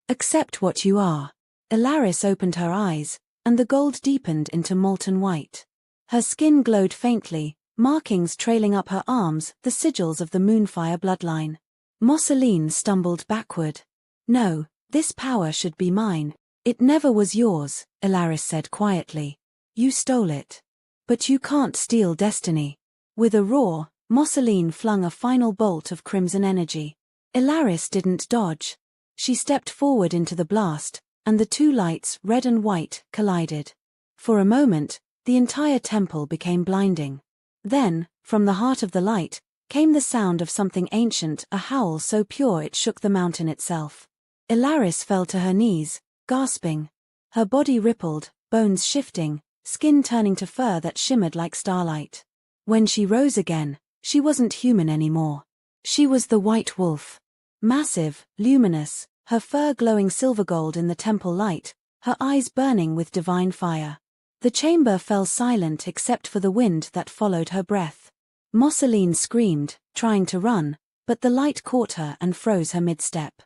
"Accept what you are." Ilaris opened her eyes, and the gold deepened into molten white. Her skin glowed faintly, markings trailing up her arms, the sigils of the moonfire bloodline. Mosseline stumbled backward. "No, this power should be mine." "It never was yours," Ilaris said quietly. "You stole it. But you can't steal destiny." With a roar, Mosseline flung a final bolt of crimson energy. Ilaris didn't dodge. She stepped forward into the blast, and the two lights, red and white, collided. For a moment, the entire temple became blinding. Then, from the heart of the light, came the sound of something ancient, a howl so pure it shook the mountain itself. Ilaris fell to her knees, gasping. Her body rippled, bones shifting, skin turning to fur that shimmered like starlight. When she rose again, she wasn't human anymore. She was the white wolf. Massive, luminous, her fur glowing silver gold in the temple light, her eyes burning with divine fire. The chamber fell silent except for the wind that followed her breath. Mosseline screamed, trying to run, but the light caught her and froze her mid-step.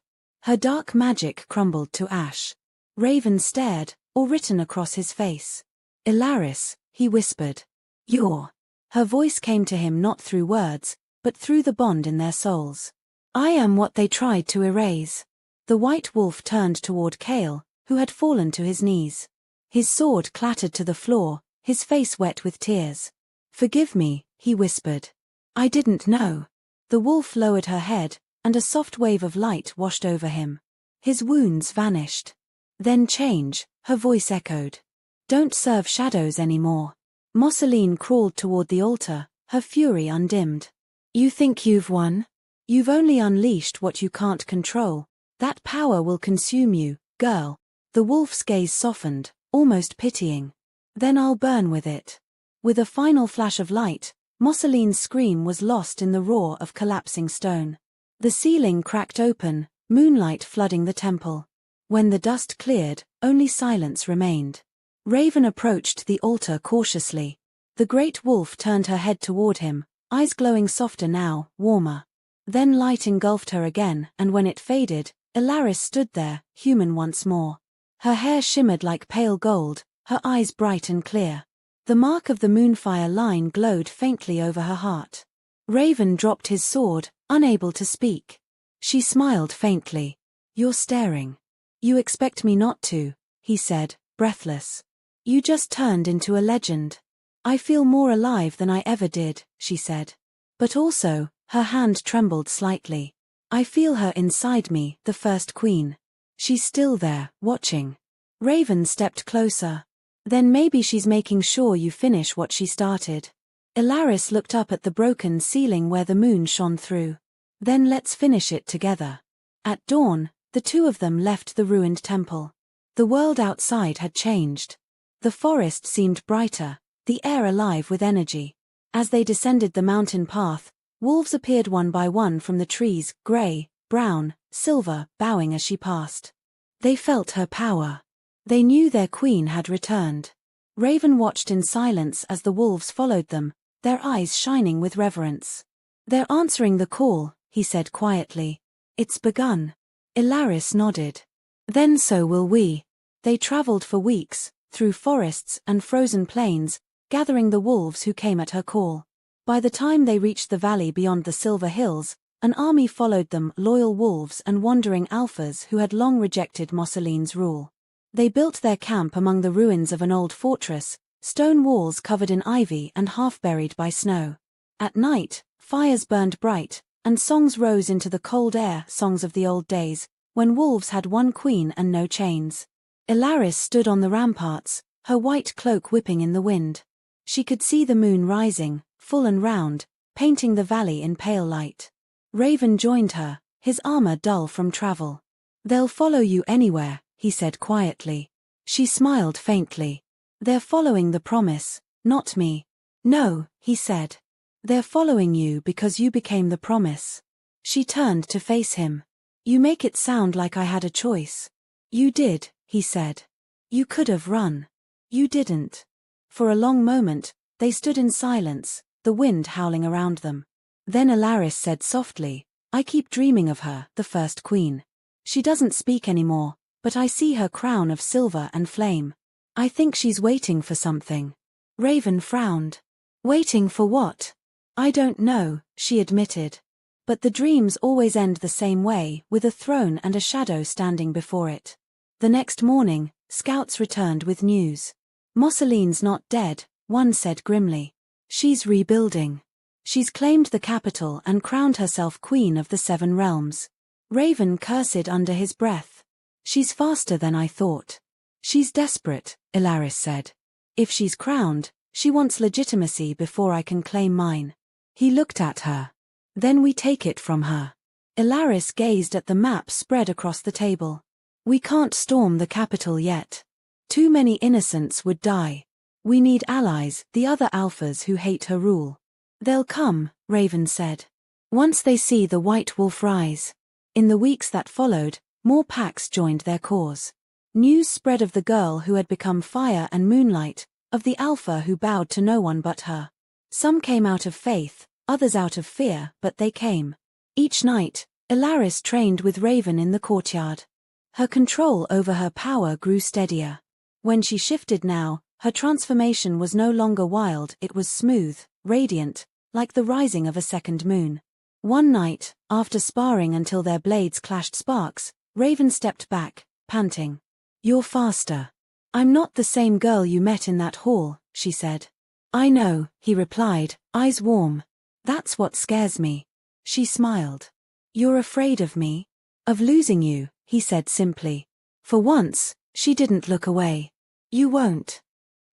Her dark magic crumbled to ash. Raven stared, awe written across his face. "Ilaris," he whispered. "You're." Her voice came to him not through words, but through the bond in their souls. "I am what they tried to erase." The white wolf turned toward Kale, who had fallen to his knees. His sword clattered to the floor, his face wet with tears. "Forgive me," he whispered. "I didn't know." The wolf lowered her head, and a soft wave of light washed over him. His wounds vanished. "Then change," her voice echoed. "Don't serve shadows anymore." Mosseline crawled toward the altar, her fury undimmed. "You think you've won? You've only unleashed what you can't control. That power will consume you, girl. The wolf's gaze softened, almost pitying. Then I'll burn with it. With a final flash of light, Mosseline's scream was lost in the roar of collapsing stone. The ceiling cracked open, moonlight flooding the temple. When the dust cleared, only silence remained. Raven approached the altar cautiously. The great wolf turned her head toward him, eyes glowing softer now, warmer. Then light engulfed her again, and when it faded, Ilaris stood there, human once more. Her hair shimmered like pale gold, her eyes bright and clear. The mark of the moonfire line glowed faintly over her heart. Raven dropped his sword, unable to speak. She smiled faintly. You're staring. You expect me not to, he said, breathless. You just turned into a legend. I feel more alive than I ever did, she said. But also, her hand trembled slightly. I feel her inside me, the first queen. She's still there, watching. Raven stepped closer. Then maybe she's making sure you finish what she started. Ilaris looked up at the broken ceiling where the moon shone through. Then let's finish it together. At dawn, the two of them left the ruined temple. The world outside had changed. The forest seemed brighter, the air alive with energy. As they descended the mountain path, wolves appeared one by one from the trees, gray, brown, silver, bowing as she passed. They felt her power. They knew their queen had returned. Raven watched in silence as the wolves followed them, their eyes shining with reverence. They're answering the call, he said quietly. It's begun. Ilaris nodded. Then so will we. They traveled for weeks, through forests and frozen plains, gathering the wolves who came at her call. By the time they reached the valley beyond the Silver Hills, an army followed them, loyal wolves and wandering alphas who had long rejected Mosseline's rule. They built their camp among the ruins of an old fortress, stone walls covered in ivy and half buried by snow. At night, fires burned bright, and songs rose into the cold air, songs of the old days, when wolves had one queen and no chains. Ilaris stood on the ramparts, her white cloak whipping in the wind. She could see the moon rising, full and round, painting the valley in pale light. Raven joined her, his armor dull from travel. They'll follow you anywhere, he said quietly. She smiled faintly. They're following the promise, not me. No, he said. They're following you because you became the promise. She turned to face him. You make it sound like I had a choice. You did, he said. You could have run. You didn't. For a long moment, they stood in silence, the wind howling around them. Then Ilaris said softly, I keep dreaming of her, the first queen. She doesn't speak anymore, but I see her crown of silver and flame. I think she's waiting for something. Raven frowned. Waiting for what? I don't know, she admitted. But the dreams always end the same way, with a throne and a shadow standing before it. The next morning, scouts returned with news. Mosseline's not dead, one said grimly. She's rebuilding. She's claimed the capital and crowned herself queen of the 7 realms. Raven cursed under his breath. She's faster than I thought. She's desperate, Ilaris said. If she's crowned, she wants legitimacy before I can claim mine. He looked at her. Then we take it from her. Ilaris gazed at the map spread across the table. We can't storm the capital yet. Too many innocents would die. We need allies, the other alphas who hate her rule. They'll come, Raven said. Once they see the white wolf rise. In the weeks that followed, more packs joined their cause. News spread of the girl who had become fire and moonlight, of the alpha who bowed to no one but her. Some came out of faith, others out of fear, but they came. Each night, Ilaris trained with Raven in the courtyard. Her control over her power grew steadier. When she shifted now, her transformation was no longer wild, it was smooth, radiant, like the rising of a second moon. One night, after sparring until their blades clashed sparks, Raven stepped back, panting. You're faster. I'm not the same girl you met in that hall, she said. I know, he replied, eyes warm. That's what scares me. She smiled. You're afraid of me? Of losing you, he said simply. For once, she didn't look away. You won't.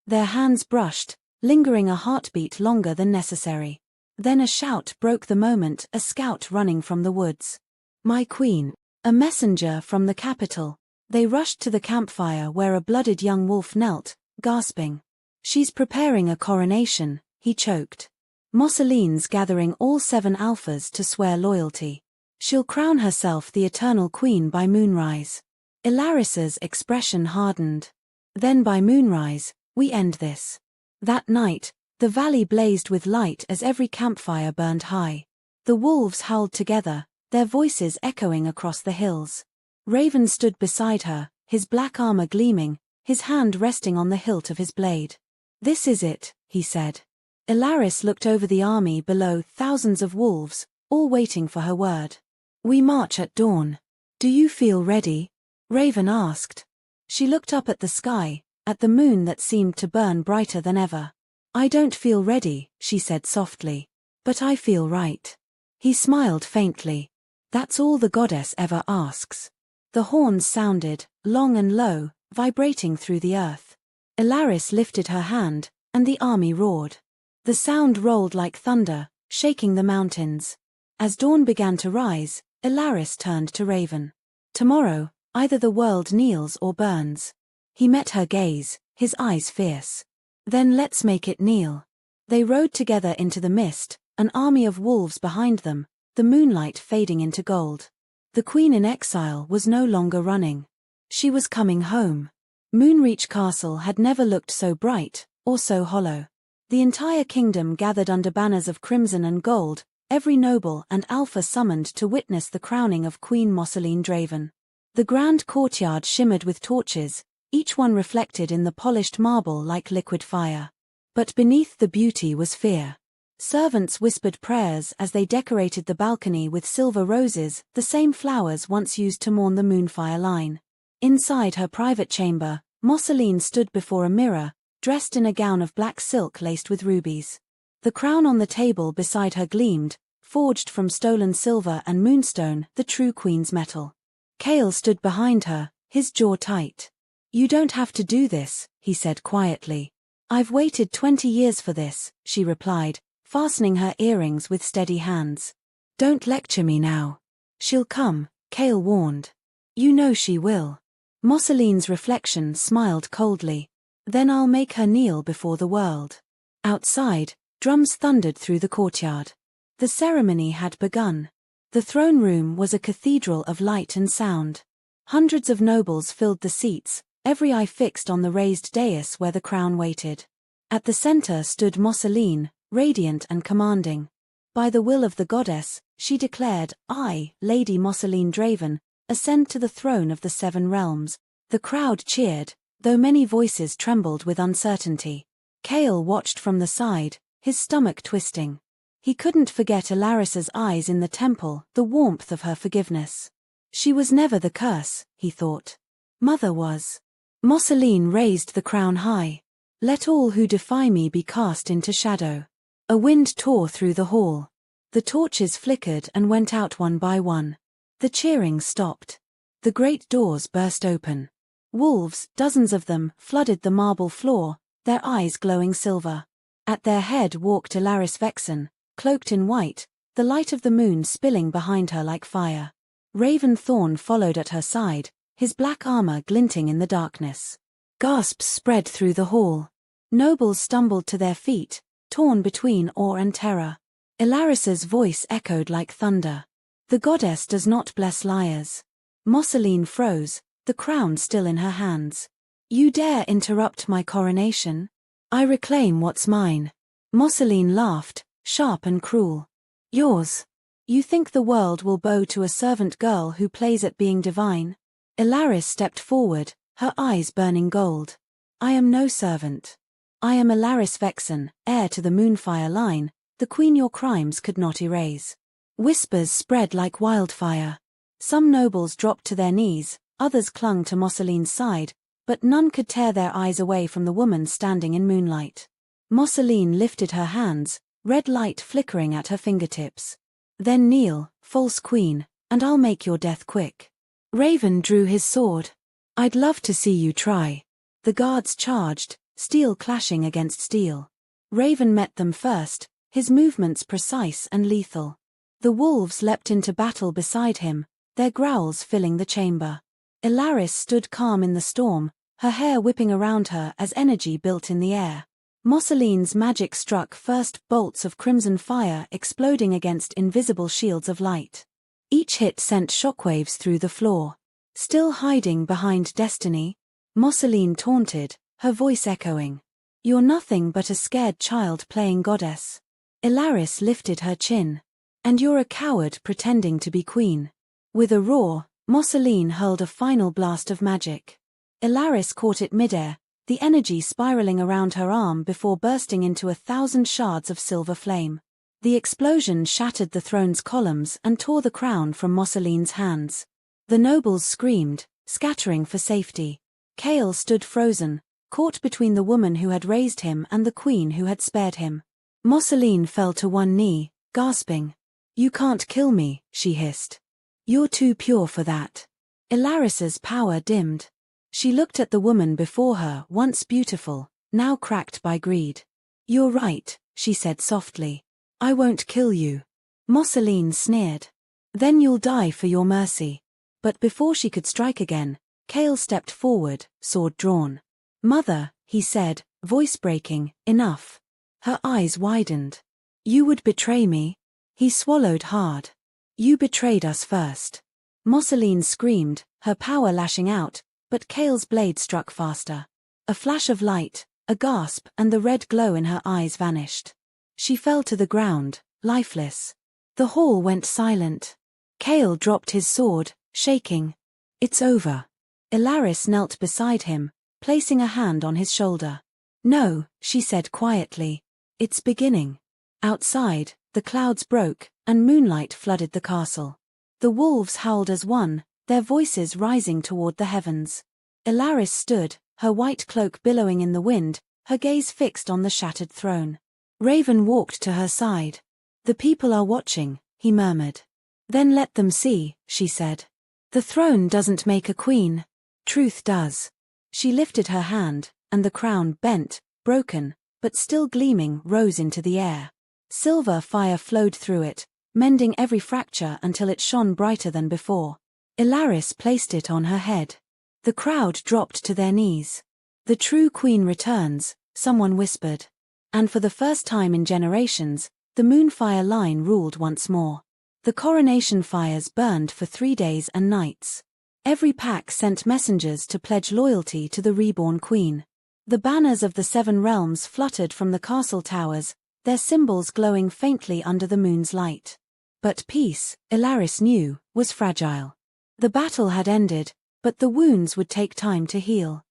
Their hands brushed, lingering a heartbeat longer than necessary. Then a shout broke the moment, a scout running from the woods. My queen, a messenger from the capital. They rushed to the campfire where a blooded young wolf knelt, gasping. "She's preparing a coronation," he choked. "Mosseline's gathering all 7 alphas to swear loyalty. She'll crown herself the eternal queen by moonrise." Ilaris's expression hardened. "Then by moonrise, we end this." That night, the valley blazed with light as every campfire burned high. The wolves howled together, their voices echoing across the hills. Raven stood beside her, his black armor gleaming, his hand resting on the hilt of his blade. "This is it," he said. Ilaris looked over the army below, thousands of wolves, all waiting for her word. "We march at dawn. Do you feel ready?" Raven asked. She looked up at the sky, at the moon that seemed to burn brighter than ever. "I don't feel ready," she said softly. "But I feel right." He smiled faintly. "That's all the goddess ever asks." The horns sounded, long and low, vibrating through the earth. Ilaris lifted her hand, and the army roared. The sound rolled like thunder, shaking the mountains. As dawn began to rise, Ilaris turned to Raven. "Tomorrow, either the world kneels or burns." He met her gaze, his eyes fierce. "Then let's make it kneel." They rode together into the mist, an army of wolves behind them, the moonlight fading into gold. The queen in exile was no longer running. She was coming home. Moonreach Castle had never looked so bright, or so hollow. The entire kingdom gathered under banners of crimson and gold, every noble and alpha summoned to witness the crowning of Queen Mosseline Draven. The grand courtyard shimmered with torches, each one reflected in the polished marble like liquid fire. But beneath the beauty was fear. Servants whispered prayers as they decorated the balcony with silver roses, the same flowers once used to mourn the Moonfire line. Inside her private chamber, Mosseline stood before a mirror, dressed in a gown of black silk laced with rubies. The crown on the table beside her gleamed, forged from stolen silver and moonstone, the true queen's metal. Kale stood behind her, his jaw tight. "You don't have to do this," he said quietly. "I've waited 20 years for this," she replied, fastening her earrings with steady hands. "Don't lecture me now." "She'll come," Kale warned. "You know she will." Mosseline's reflection smiled coldly. "Then I'll make her kneel before the world." Outside, drums thundered through the courtyard. The ceremony had begun. The throne room was a cathedral of light and sound. Hundreds of nobles filled the seats, every eye fixed on the raised dais where the crown waited. At the center stood Mosseline, radiant and commanding. "By the will of the goddess," she declared, "I, Lady Mosseline Draven, ascend to the throne of the 7 realms." The crowd cheered, though many voices trembled with uncertainty. Kale watched from the side, his stomach twisting. He couldn't forget Ilaris's eyes in the temple, the warmth of her forgiveness. She was never the curse, he thought. Mother was. Mosseline raised the crown high. "Let all who defy me be cast into shadow." A wind tore through the hall. The torches flickered and went out one by one. The cheering stopped. The great doors burst open. Wolves, dozens of them, flooded the marble floor, their eyes glowing silver. At their head walked Ilaris Vexen, cloaked in white, the light of the moon spilling behind her like fire. Raven Thorn followed at her side, his black armor glinting in the darkness. Gasps spread through the hall. Nobles stumbled to their feet, torn between awe and terror. Ilaris's voice echoed like thunder. "The goddess does not bless liars." Mosseline froze, the crown still in her hands. "You dare interrupt my coronation? I reclaim what's mine." Mosseline laughed, sharp and cruel. "Yours? You think the world will bow to a servant girl who plays at being divine?" Ilaris stepped forward, her eyes burning gold. "I am no servant. I am Ilaris Vexen, heir to the Moonfire line, the queen your crimes could not erase." Whispers spread like wildfire. Some nobles dropped to their knees, others clung to Mosseline's side, but none could tear their eyes away from the woman standing in moonlight. Mosseline lifted her hands, red light flickering at her fingertips. "Then kneel, false queen, and I'll make your death quick." Raven drew his sword. "I'd love to see you try." The guards charged, steel clashing against steel. Raven met them first, his movements precise and lethal. The wolves leapt into battle beside him, their growls filling the chamber. Ilaris stood calm in the storm, her hair whipping around her as energy built in the air. Mosseline's magic struck first bolts of crimson fire exploding against invisible shields of light. Each hit sent shockwaves through the floor. Still hiding behind destiny? Mosseline taunted, her voice echoing. You're nothing but a scared child playing goddess. Ilaris lifted her chin. And you're a coward pretending to be queen. With a roar, Mosseline hurled a final blast of magic. Ilaris caught it midair, the energy spiraling around her arm before bursting into 1,000 shards of silver flame. The explosion shattered the throne's columns and tore the crown from Mosseline's hands. The nobles screamed, scattering for safety. Kale stood frozen, caught between the woman who had raised him and the queen who had spared him. Mosseline fell to one knee, gasping. You can't kill me, she hissed. You're too pure for that. Ilaris's power dimmed. She looked at the woman before her, once beautiful, now cracked by greed. You're right, she said softly. I won't kill you. Mosseline sneered. Then you'll die for your mercy. But before she could strike again, Kale stepped forward, sword drawn. Mother, he said, voice breaking, enough. Her eyes widened. You would betray me? He swallowed hard. You betrayed us first. Mosseline screamed, her power lashing out, but Kale's blade struck faster. A flash of light, a gasp, and the red glow in her eyes vanished. She fell to the ground, lifeless. The hall went silent. Kale dropped his sword, shaking. It's over. Ilaris knelt beside him, placing a hand on his shoulder. No, she said quietly. It's beginning. Outside, the clouds broke, and moonlight flooded the castle. The wolves howled as one, their voices rising toward the heavens. Ilaris stood, her white cloak billowing in the wind, her gaze fixed on the shattered throne. Raven walked to her side. The people are watching, he murmured. Then let them see, she said. The throne doesn't make a queen. Truth does. She lifted her hand, and the crown, bent, broken, but still gleaming, rose into the air. Silver fire flowed through it, mending every fracture until it shone brighter than before. Ilaris placed it on her head. The crowd dropped to their knees. The true queen returns, someone whispered. And for the first time in generations, the moonfire line ruled once more. The coronation fires burned for 3 days and nights. Every pack sent messengers to pledge loyalty to the reborn queen. The banners of the 7 realms fluttered from the castle towers, their symbols glowing faintly under the moon's light. But peace, Ilaris knew, was fragile. The battle had ended, but the wounds would take time to heal.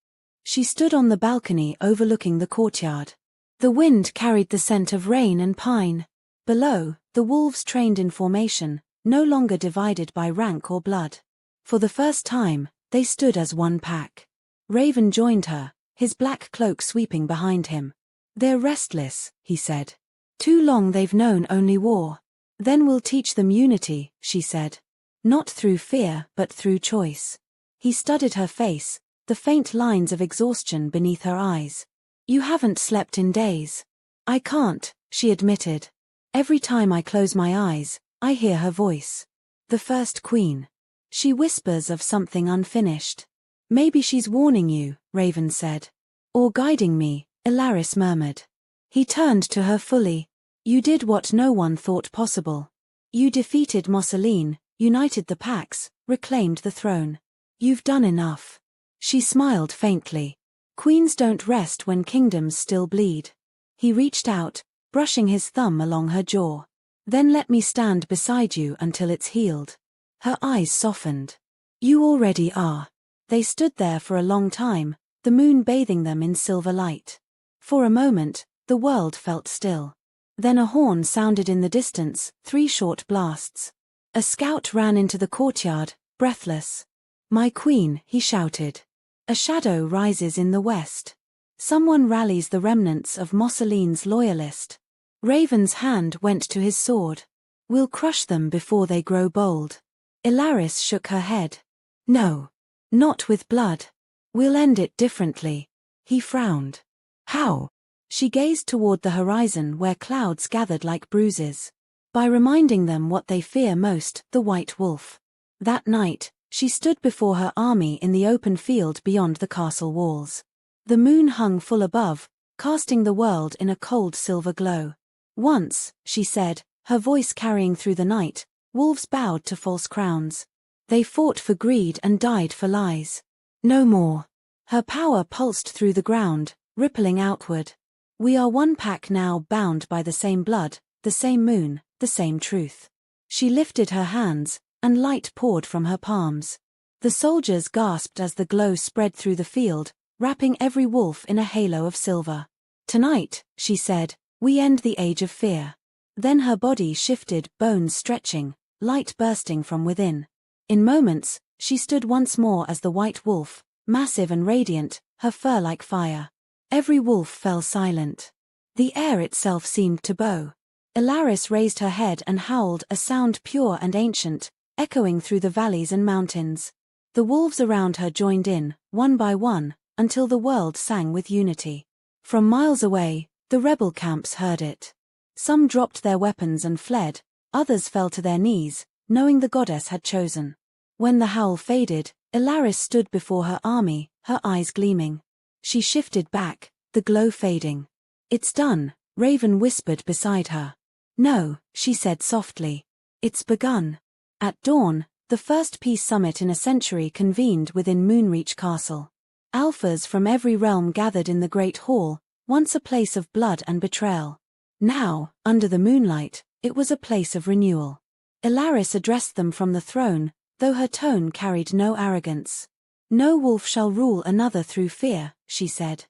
She stood on the balcony overlooking the courtyard. The wind carried the scent of rain and pine. Below, the wolves trained in formation, no longer divided by rank or blood. For the first time, they stood as one pack. Raven joined her, his black cloak sweeping behind him. They're restless, he said. Too long they've known only war. Then we'll teach them unity, she said. Not through fear, but through choice. He studied her face, the faint lines of exhaustion beneath her eyes. You haven't slept in days. I can't, she admitted. Every time I close my eyes, I hear her voice. The first queen. She whispers of something unfinished. Maybe she's warning you, Raven said. Or guiding me, Ilaris murmured. He turned to her fully. You did what no one thought possible. You defeated Mosseline, united the packs, reclaimed the throne. You've done enough. She smiled faintly. Queens don't rest when kingdoms still bleed. He reached out, brushing his thumb along her jaw. Then let me stand beside you until it's healed. Her eyes softened. You already are. They stood there for a long time, the moon bathing them in silver light. For a moment, the world felt still. Then a horn sounded in the distance, 3 short blasts. A scout ran into the courtyard, breathless. My queen, he shouted. A shadow rises in the west. Someone rallies the remnants of Mosseline's loyalist. Raven's hand went to his sword. We'll crush them before they grow bold. Ilaris shook her head. No. Not with blood. We'll end it differently. He frowned. How? She gazed toward the horizon where clouds gathered like bruises. By reminding them what they fear most, the white wolf. That night, She stood before her army in the open field beyond the castle walls. The moon hung full above, casting the world in a cold silver glow. Once, she said, her voice carrying through the night, wolves bowed to false crowns. They fought for greed and died for lies. No more. Her power pulsed through the ground, rippling outward. We are one pack now, bound by the same blood, the same moon, the same truth. She lifted her hands, and light poured from her palms. The soldiers gasped as the glow spread through the field, wrapping every wolf in a halo of silver. Tonight, she said, we end the age of fear. Then her body shifted, bones stretching, light bursting from within. In moments, she stood once more as the white wolf, massive and radiant, her fur like fire. Every wolf fell silent. The air itself seemed to bow. Ilaris raised her head and howled, a sound pure and ancient, echoing through the valleys and mountains. The wolves around her joined in, one by one, until the world sang with unity. From miles away, the rebel camps heard it. Some dropped their weapons and fled, others fell to their knees, knowing the goddess had chosen. When the howl faded, Ilaris stood before her army, her eyes gleaming. She shifted back, the glow fading. It's done, Raven whispered beside her. No, she said softly. It's begun. At dawn, the first peace summit in a century convened within Moonreach Castle. Alphas from every realm gathered in the Great Hall, once a place of blood and betrayal. Now, under the moonlight, it was a place of renewal. Ilaris addressed them from the throne, though her tone carried no arrogance. No wolf shall rule another through fear, she said.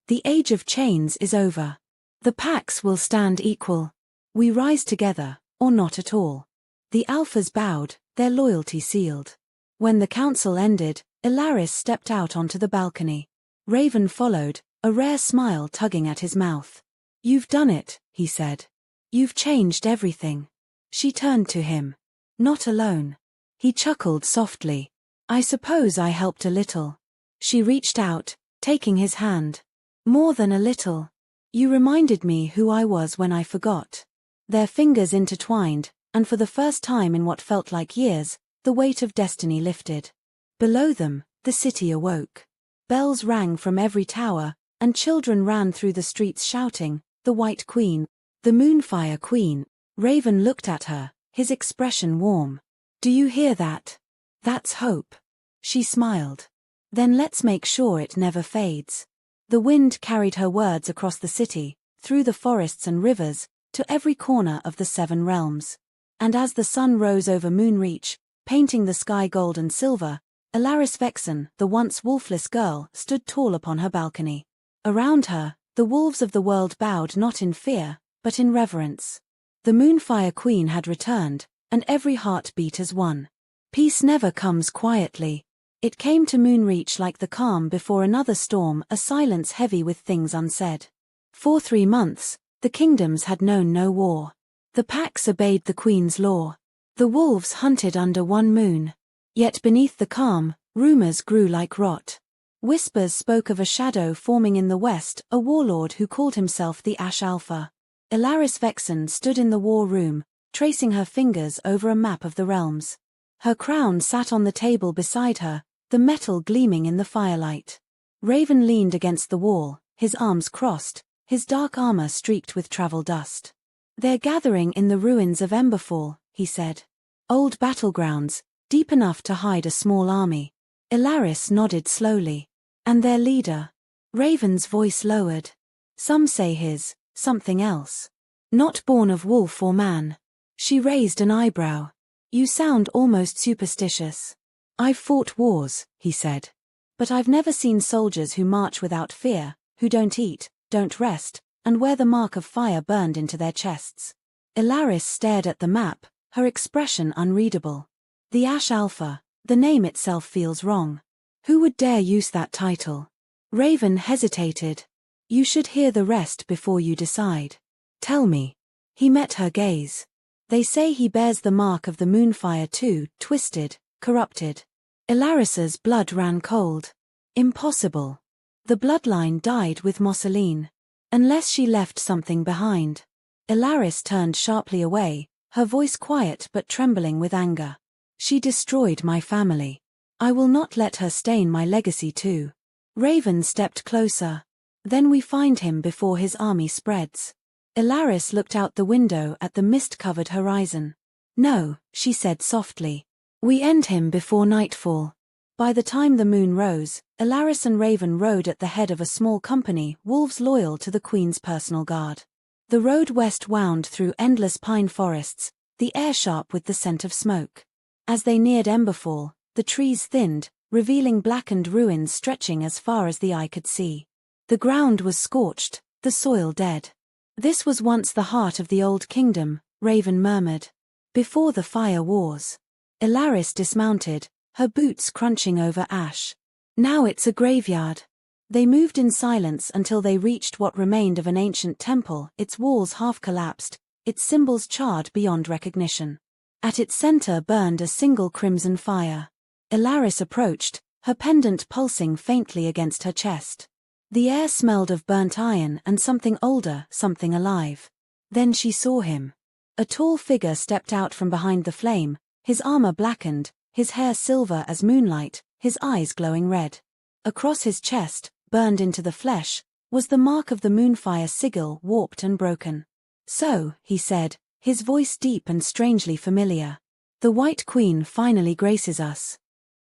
The age of chains is over. The packs will stand equal. We rise together, or not at all. The alphas bowed, their loyalty sealed. When the council ended, Ilaris stepped out onto the balcony. Raven followed, a rare smile tugging at his mouth. You've done it, he said. You've changed everything. She turned to him. Not alone. He chuckled softly. I suppose I helped a little. She reached out, taking his hand. More than a little. You reminded me who I was when I forgot. Their fingers intertwined, and for the first time in what felt like years, the weight of destiny lifted. Below them, the city awoke. Bells rang from every tower, and children ran through the streets shouting, the White Queen, the Moonfire Queen. Raven looked at her, his expression warm. Do you hear that? That's hope. She smiled. Then let's make sure it never fades. The wind carried her words across the city, through the forests and rivers, to every corner of the 7 realms. And as the sun rose over Moonreach, painting the sky gold and silver, Ilaris Vexen, the once wolfless girl, stood tall upon her balcony. Around her, the wolves of the world bowed not in fear, but in reverence. The Moonfire Queen had returned, and every heart beat as one. Peace never comes quietly. It came to Moonreach like the calm before another storm, a silence heavy with things unsaid. For 3 months, the kingdoms had known no war. The packs obeyed the Queen's law. The wolves hunted under one moon. Yet beneath the calm, rumors grew like rot. Whispers spoke of a shadow forming in the west, a warlord who called himself the Ash Alpha. Ilaris Vexen stood in the war room, tracing her fingers over a map of the realms. Her crown sat on the table beside her, the metal gleaming in the firelight. Raven leaned against the wall, his arms crossed, his dark armor streaked with travel dust. They're gathering in the ruins of Emberfall, he said. Old battlegrounds, deep enough to hide a small army. Ilaris nodded slowly. And their leader? Raven's voice lowered. Some say his, something else. Not born of wolf or man. She raised an eyebrow. You sound almost superstitious. I've fought wars, he said. But I've never seen soldiers who march without fear, who don't eat, don't rest, and wear the mark of fire burned into their chests. Ilaris stared at the map, her expression unreadable. The Ash Alpha, the name itself feels wrong. Who would dare use that title? Raven hesitated. You should hear the rest before you decide. Tell me. He met her gaze. They say he bears the mark of the Moonfire too, twisted, corrupted. Ilaris's blood ran cold. Impossible. The bloodline died with Mosseline. Unless she left something behind. Ilaris turned sharply away, her voice quiet but trembling with anger. She destroyed my family. I will not let her stain my legacy too. Raven stepped closer. Then we find him before his army spreads. Ilaris looked out the window at the mist-covered horizon. No, she said softly. We end him before nightfall. By the time the moon rose, Ilaris and Raven rode at the head of a small company, wolves loyal to the Queen's personal guard. The road west wound through endless pine forests, the air sharp with the scent of smoke. As they neared Emberfall, the trees thinned, revealing blackened ruins stretching as far as the eye could see. The ground was scorched, the soil dead. This was once the heart of the old kingdom, Raven murmured. Before the fire wars. Ilaris dismounted, her boots crunching over ash. Now it's a graveyard. They moved in silence until they reached what remained of an ancient temple, its walls half collapsed, its symbols charred beyond recognition. At its center burned a single crimson fire. Ilaris approached, her pendant pulsing faintly against her chest. The air smelled of burnt iron and something older, something alive. Then she saw him. A tall figure stepped out from behind the flame, his armor blackened, his hair silver as moonlight, his eyes glowing red. Across his chest, burned into the flesh, was the mark of the moonfire sigil, warped and broken. So, he said, his voice deep and strangely familiar. The White Queen finally graces us.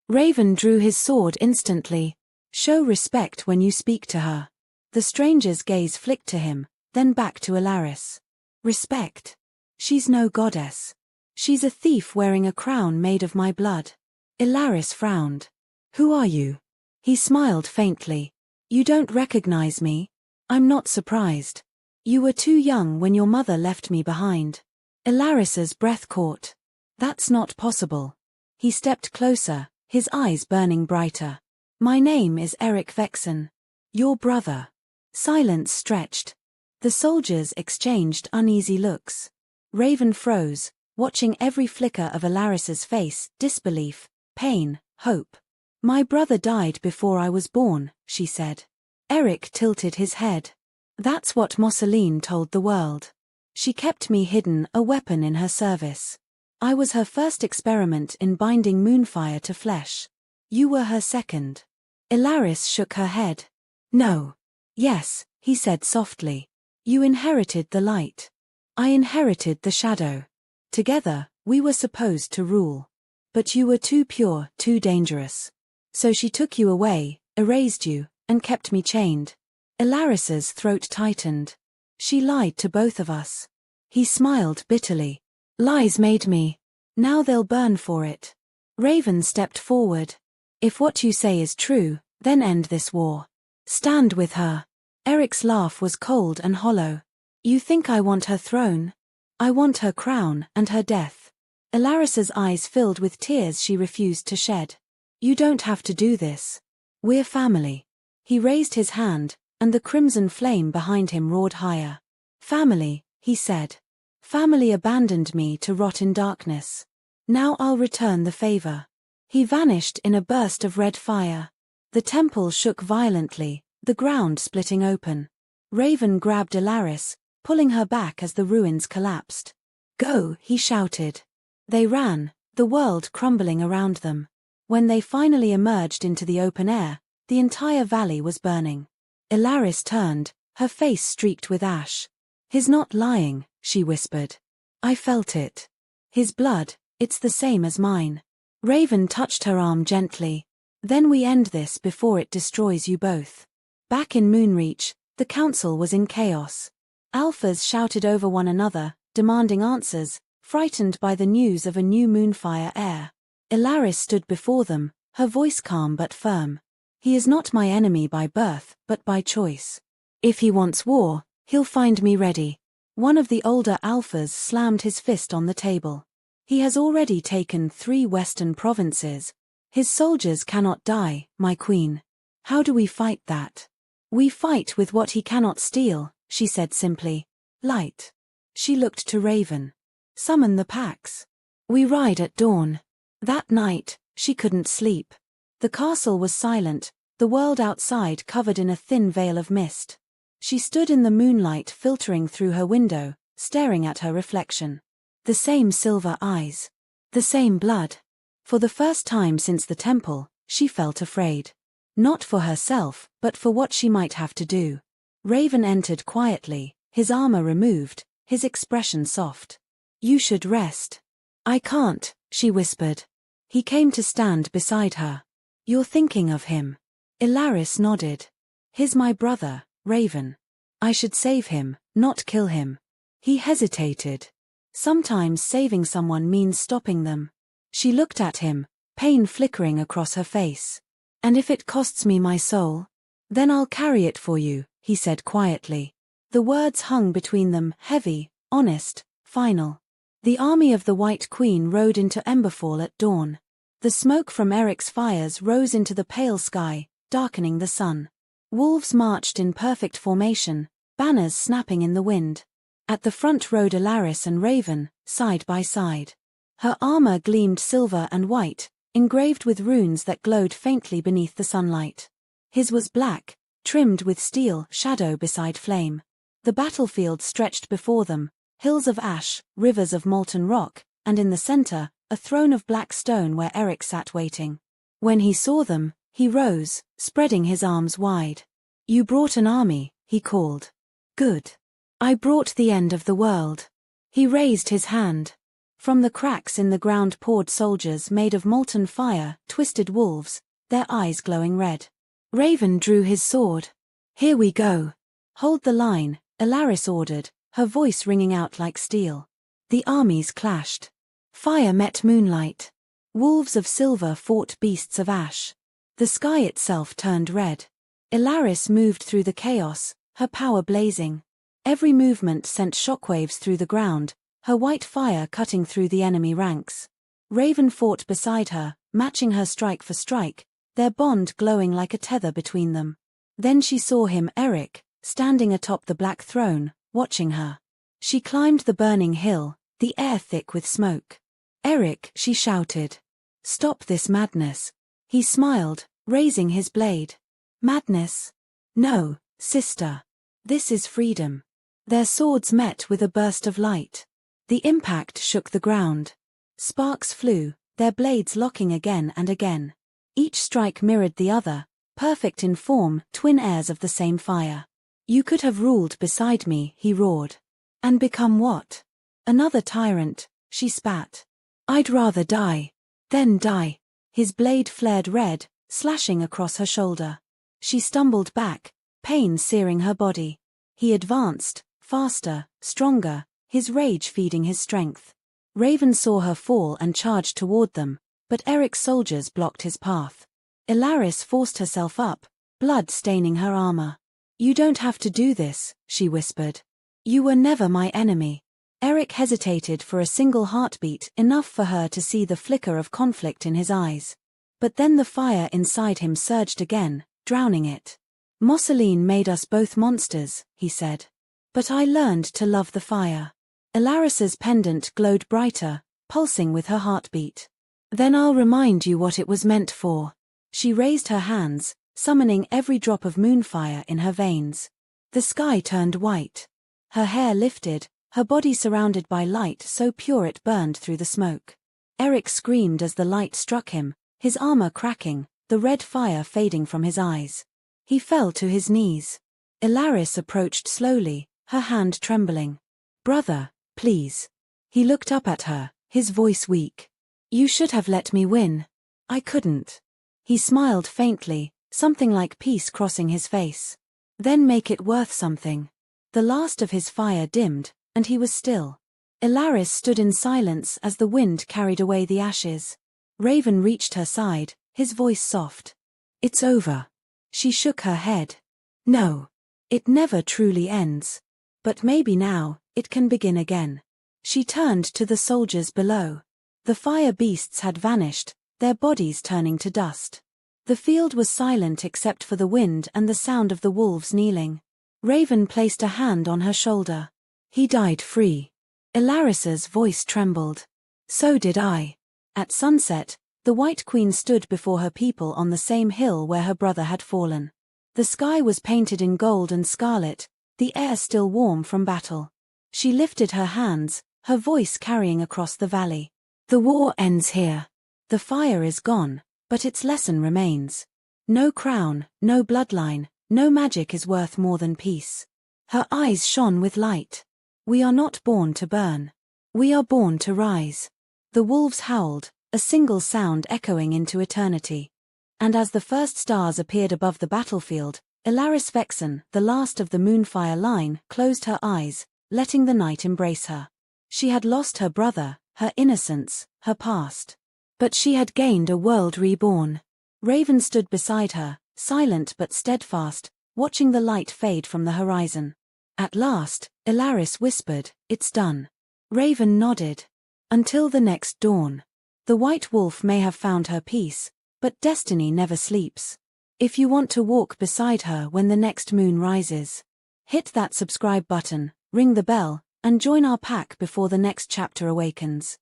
Raven drew his sword instantly. Show respect when you speak to her. The stranger's gaze flicked to him, then back to Ilaris. Respect? She's no goddess. She's a thief wearing a crown made of my blood. Ilaris frowned. Who are you? He smiled faintly. You don't recognize me? I'm not surprised. You were too young when your mother left me behind. Ilaris's breath caught. That's not possible. He stepped closer, his eyes burning brighter. My name is Eric Vexen. Your brother. Silence stretched. The soldiers exchanged uneasy looks. Raven froze, watching every flicker of Ilaris's face, disbelief, pain, hope. My brother died before I was born, she said. Eric tilted his head. That's what Mosseline told the world. She kept me hidden, a weapon in her service. I was her first experiment in binding moonfire to flesh. You were her second. Ilaris shook her head. No. Yes, he said softly. You inherited the light. I inherited the shadow. Together, we were supposed to rule. But you were too pure, too dangerous. So she took you away, erased you, and kept me chained. Ilaris's throat tightened. She lied to both of us. He smiled bitterly. Lies made me. Now they'll burn for it. Raven stepped forward. If what you say is true, then end this war. Stand with her. Eric's laugh was cold and hollow. You think I want her throne? I want her crown and her death. Ilaris's eyes filled with tears she refused to shed. You don't have to do this. We're family. He raised his hand, and the crimson flame behind him roared higher. Family, he said. Family abandoned me to rot in darkness. Now I'll return the favor. He vanished in a burst of red fire. The temple shook violently, the ground splitting open. Raven grabbed Ilaris, pulling her back as the ruins collapsed. Go, he shouted. They ran, the world crumbling around them. When they finally emerged into the open air, the entire valley was burning. Ilaris turned, her face streaked with ash. He's not lying, she whispered. I felt it. His blood, it's the same as mine. Raven touched her arm gently. Then we end this before it destroys you both. Back in Moonreach, the council was in chaos. Alphas shouted over one another, demanding answers, frightened by the news of a new moonfire heir. Ilaris stood before them, her voice calm but firm. He is not my enemy by birth, but by choice. If he wants war, he'll find me ready. One of the older alphas slammed his fist on the table. He has already taken 3 western provinces. His soldiers cannot die, my queen. How do we fight that? We fight with what he cannot steal, she said simply. Light. She looked to Raven. Summon the packs. We ride at dawn. That night, she couldn't sleep. The castle was silent, the world outside covered in a thin veil of mist. She stood in the moonlight filtering through her window, staring at her reflection. The same silver eyes. The same blood. For the first time since the temple, she felt afraid. Not for herself, but for what she might have to do. Raven entered quietly, his armor removed, his expression soft. "You should rest." "I can't," she whispered. He came to stand beside her. "You're thinking of him." Ilaris nodded. "He's my brother, Raven. I should save him, not kill him." He hesitated. Sometimes saving someone means stopping them. She looked at him, pain flickering across her face. "And if it costs me my soul? Then I'll carry it for you," he said quietly. The words hung between them, heavy, honest, final. The army of the White Queen rode into Emberfall at dawn. The smoke from Eric's fires rose into the pale sky, darkening the sun. Wolves marched in perfect formation, banners snapping in the wind. At the front rode Ilaris and Raven, side by side. Her armor gleamed silver and white, engraved with runes that glowed faintly beneath the sunlight. His was black, trimmed with steel, shadow beside flame. The battlefield stretched before them, hills of ash, rivers of molten rock, and in the center, a throne of black stone where Eric sat waiting. When he saw them, he rose, spreading his arms wide. "You brought an army," he called. "Good. I brought the end of the world." He raised his hand. From the cracks in the ground poured soldiers made of molten fire, twisted wolves, their eyes glowing red. Raven drew his sword. "Here we go." "Hold the line," Ilaris ordered, her voice ringing out like steel. The armies clashed. Fire met moonlight. Wolves of silver fought beasts of ash. The sky itself turned red. Ilaris moved through the chaos, her power blazing. Every movement sent shockwaves through the ground, her white fire cutting through the enemy ranks. Raven fought beside her, matching her strike for strike, their bond glowing like a tether between them. Then she saw him, Eric, standing atop the black throne, watching her. She climbed the burning hill, the air thick with smoke. "Eric," she shouted. "Stop this madness." He smiled, raising his blade. "Madness? No, sister. This is freedom." Their swords met with a burst of light. The impact shook the ground. Sparks flew, their blades locking again and again. Each strike mirrored the other, perfect in form, twin heirs of the same fire. "You could have ruled beside me," he roared. "And become what?" "Another tyrant," she spat. "I'd rather die." "Then die." His blade flared red, slashing across her shoulder. She stumbled back, pain searing her body. He advanced, faster, stronger, his rage feeding his strength. Raven saw her fall and charged toward them, but Eric's soldiers blocked his path. Ilaris forced herself up, blood staining her armor. "You don't have to do this," she whispered. "You were never my enemy." Eric hesitated for a single heartbeat, enough for her to see the flicker of conflict in his eyes. But then the fire inside him surged again, drowning it. "Mosseline made us both monsters," he said. "But I learned to love the fire." Ilaris's pendant glowed brighter, pulsing with her heartbeat. "Then I'll remind you what it was meant for." She raised her hands, summoning every drop of moonfire in her veins. The sky turned white. Her hair lifted, her body surrounded by light so pure it burned through the smoke. Eric screamed as the light struck him, his armor cracking, the red fire fading from his eyes. He fell to his knees. Ilaris approached slowly, her hand trembling. "Brother, please." He looked up at her, his voice weak. "You should have let me win." "I couldn't." He smiled faintly, something like peace crossing his face. "Then make it worth something." The last of his fire dimmed, and he was still. Ilaris stood in silence as the wind carried away the ashes. Raven reached her side, his voice soft. "It's over." She shook her head. "No. It never truly ends. But maybe now, it can begin again." She turned to the soldiers below. The fire beasts had vanished, their bodies turning to dust. The field was silent except for the wind and the sound of the wolves kneeling. Raven placed a hand on her shoulder. "He died free." Ilaris's voice trembled. "So did I." At sunset, the White Queen stood before her people on the same hill where her brother had fallen. The sky was painted in gold and scarlet, the air still warm from battle. She lifted her hands, her voice carrying across the valley. "The war ends here. The fire is gone, but its lesson remains. No crown, no bloodline, no magic is worth more than peace. Her eyes shone with light. We are not born to burn. We are born to rise. The wolves howled, a single sound echoing into eternity. And as the first stars appeared above the battlefield, Ilaris Vexen, the last of the Moonfire line, closed her eyes, letting the night embrace her. She had lost her brother, her innocence, her past. But she had gained a world reborn. Raven stood beside her, silent but steadfast, watching the light fade from the horizon. At last, Ilaris whispered, "It's done." Raven nodded. Until the next dawn. The white wolf may have found her peace, but destiny never sleeps. If you want to walk beside her when the next moon rises, hit that subscribe button, ring the bell, and join our pack before the next chapter awakens.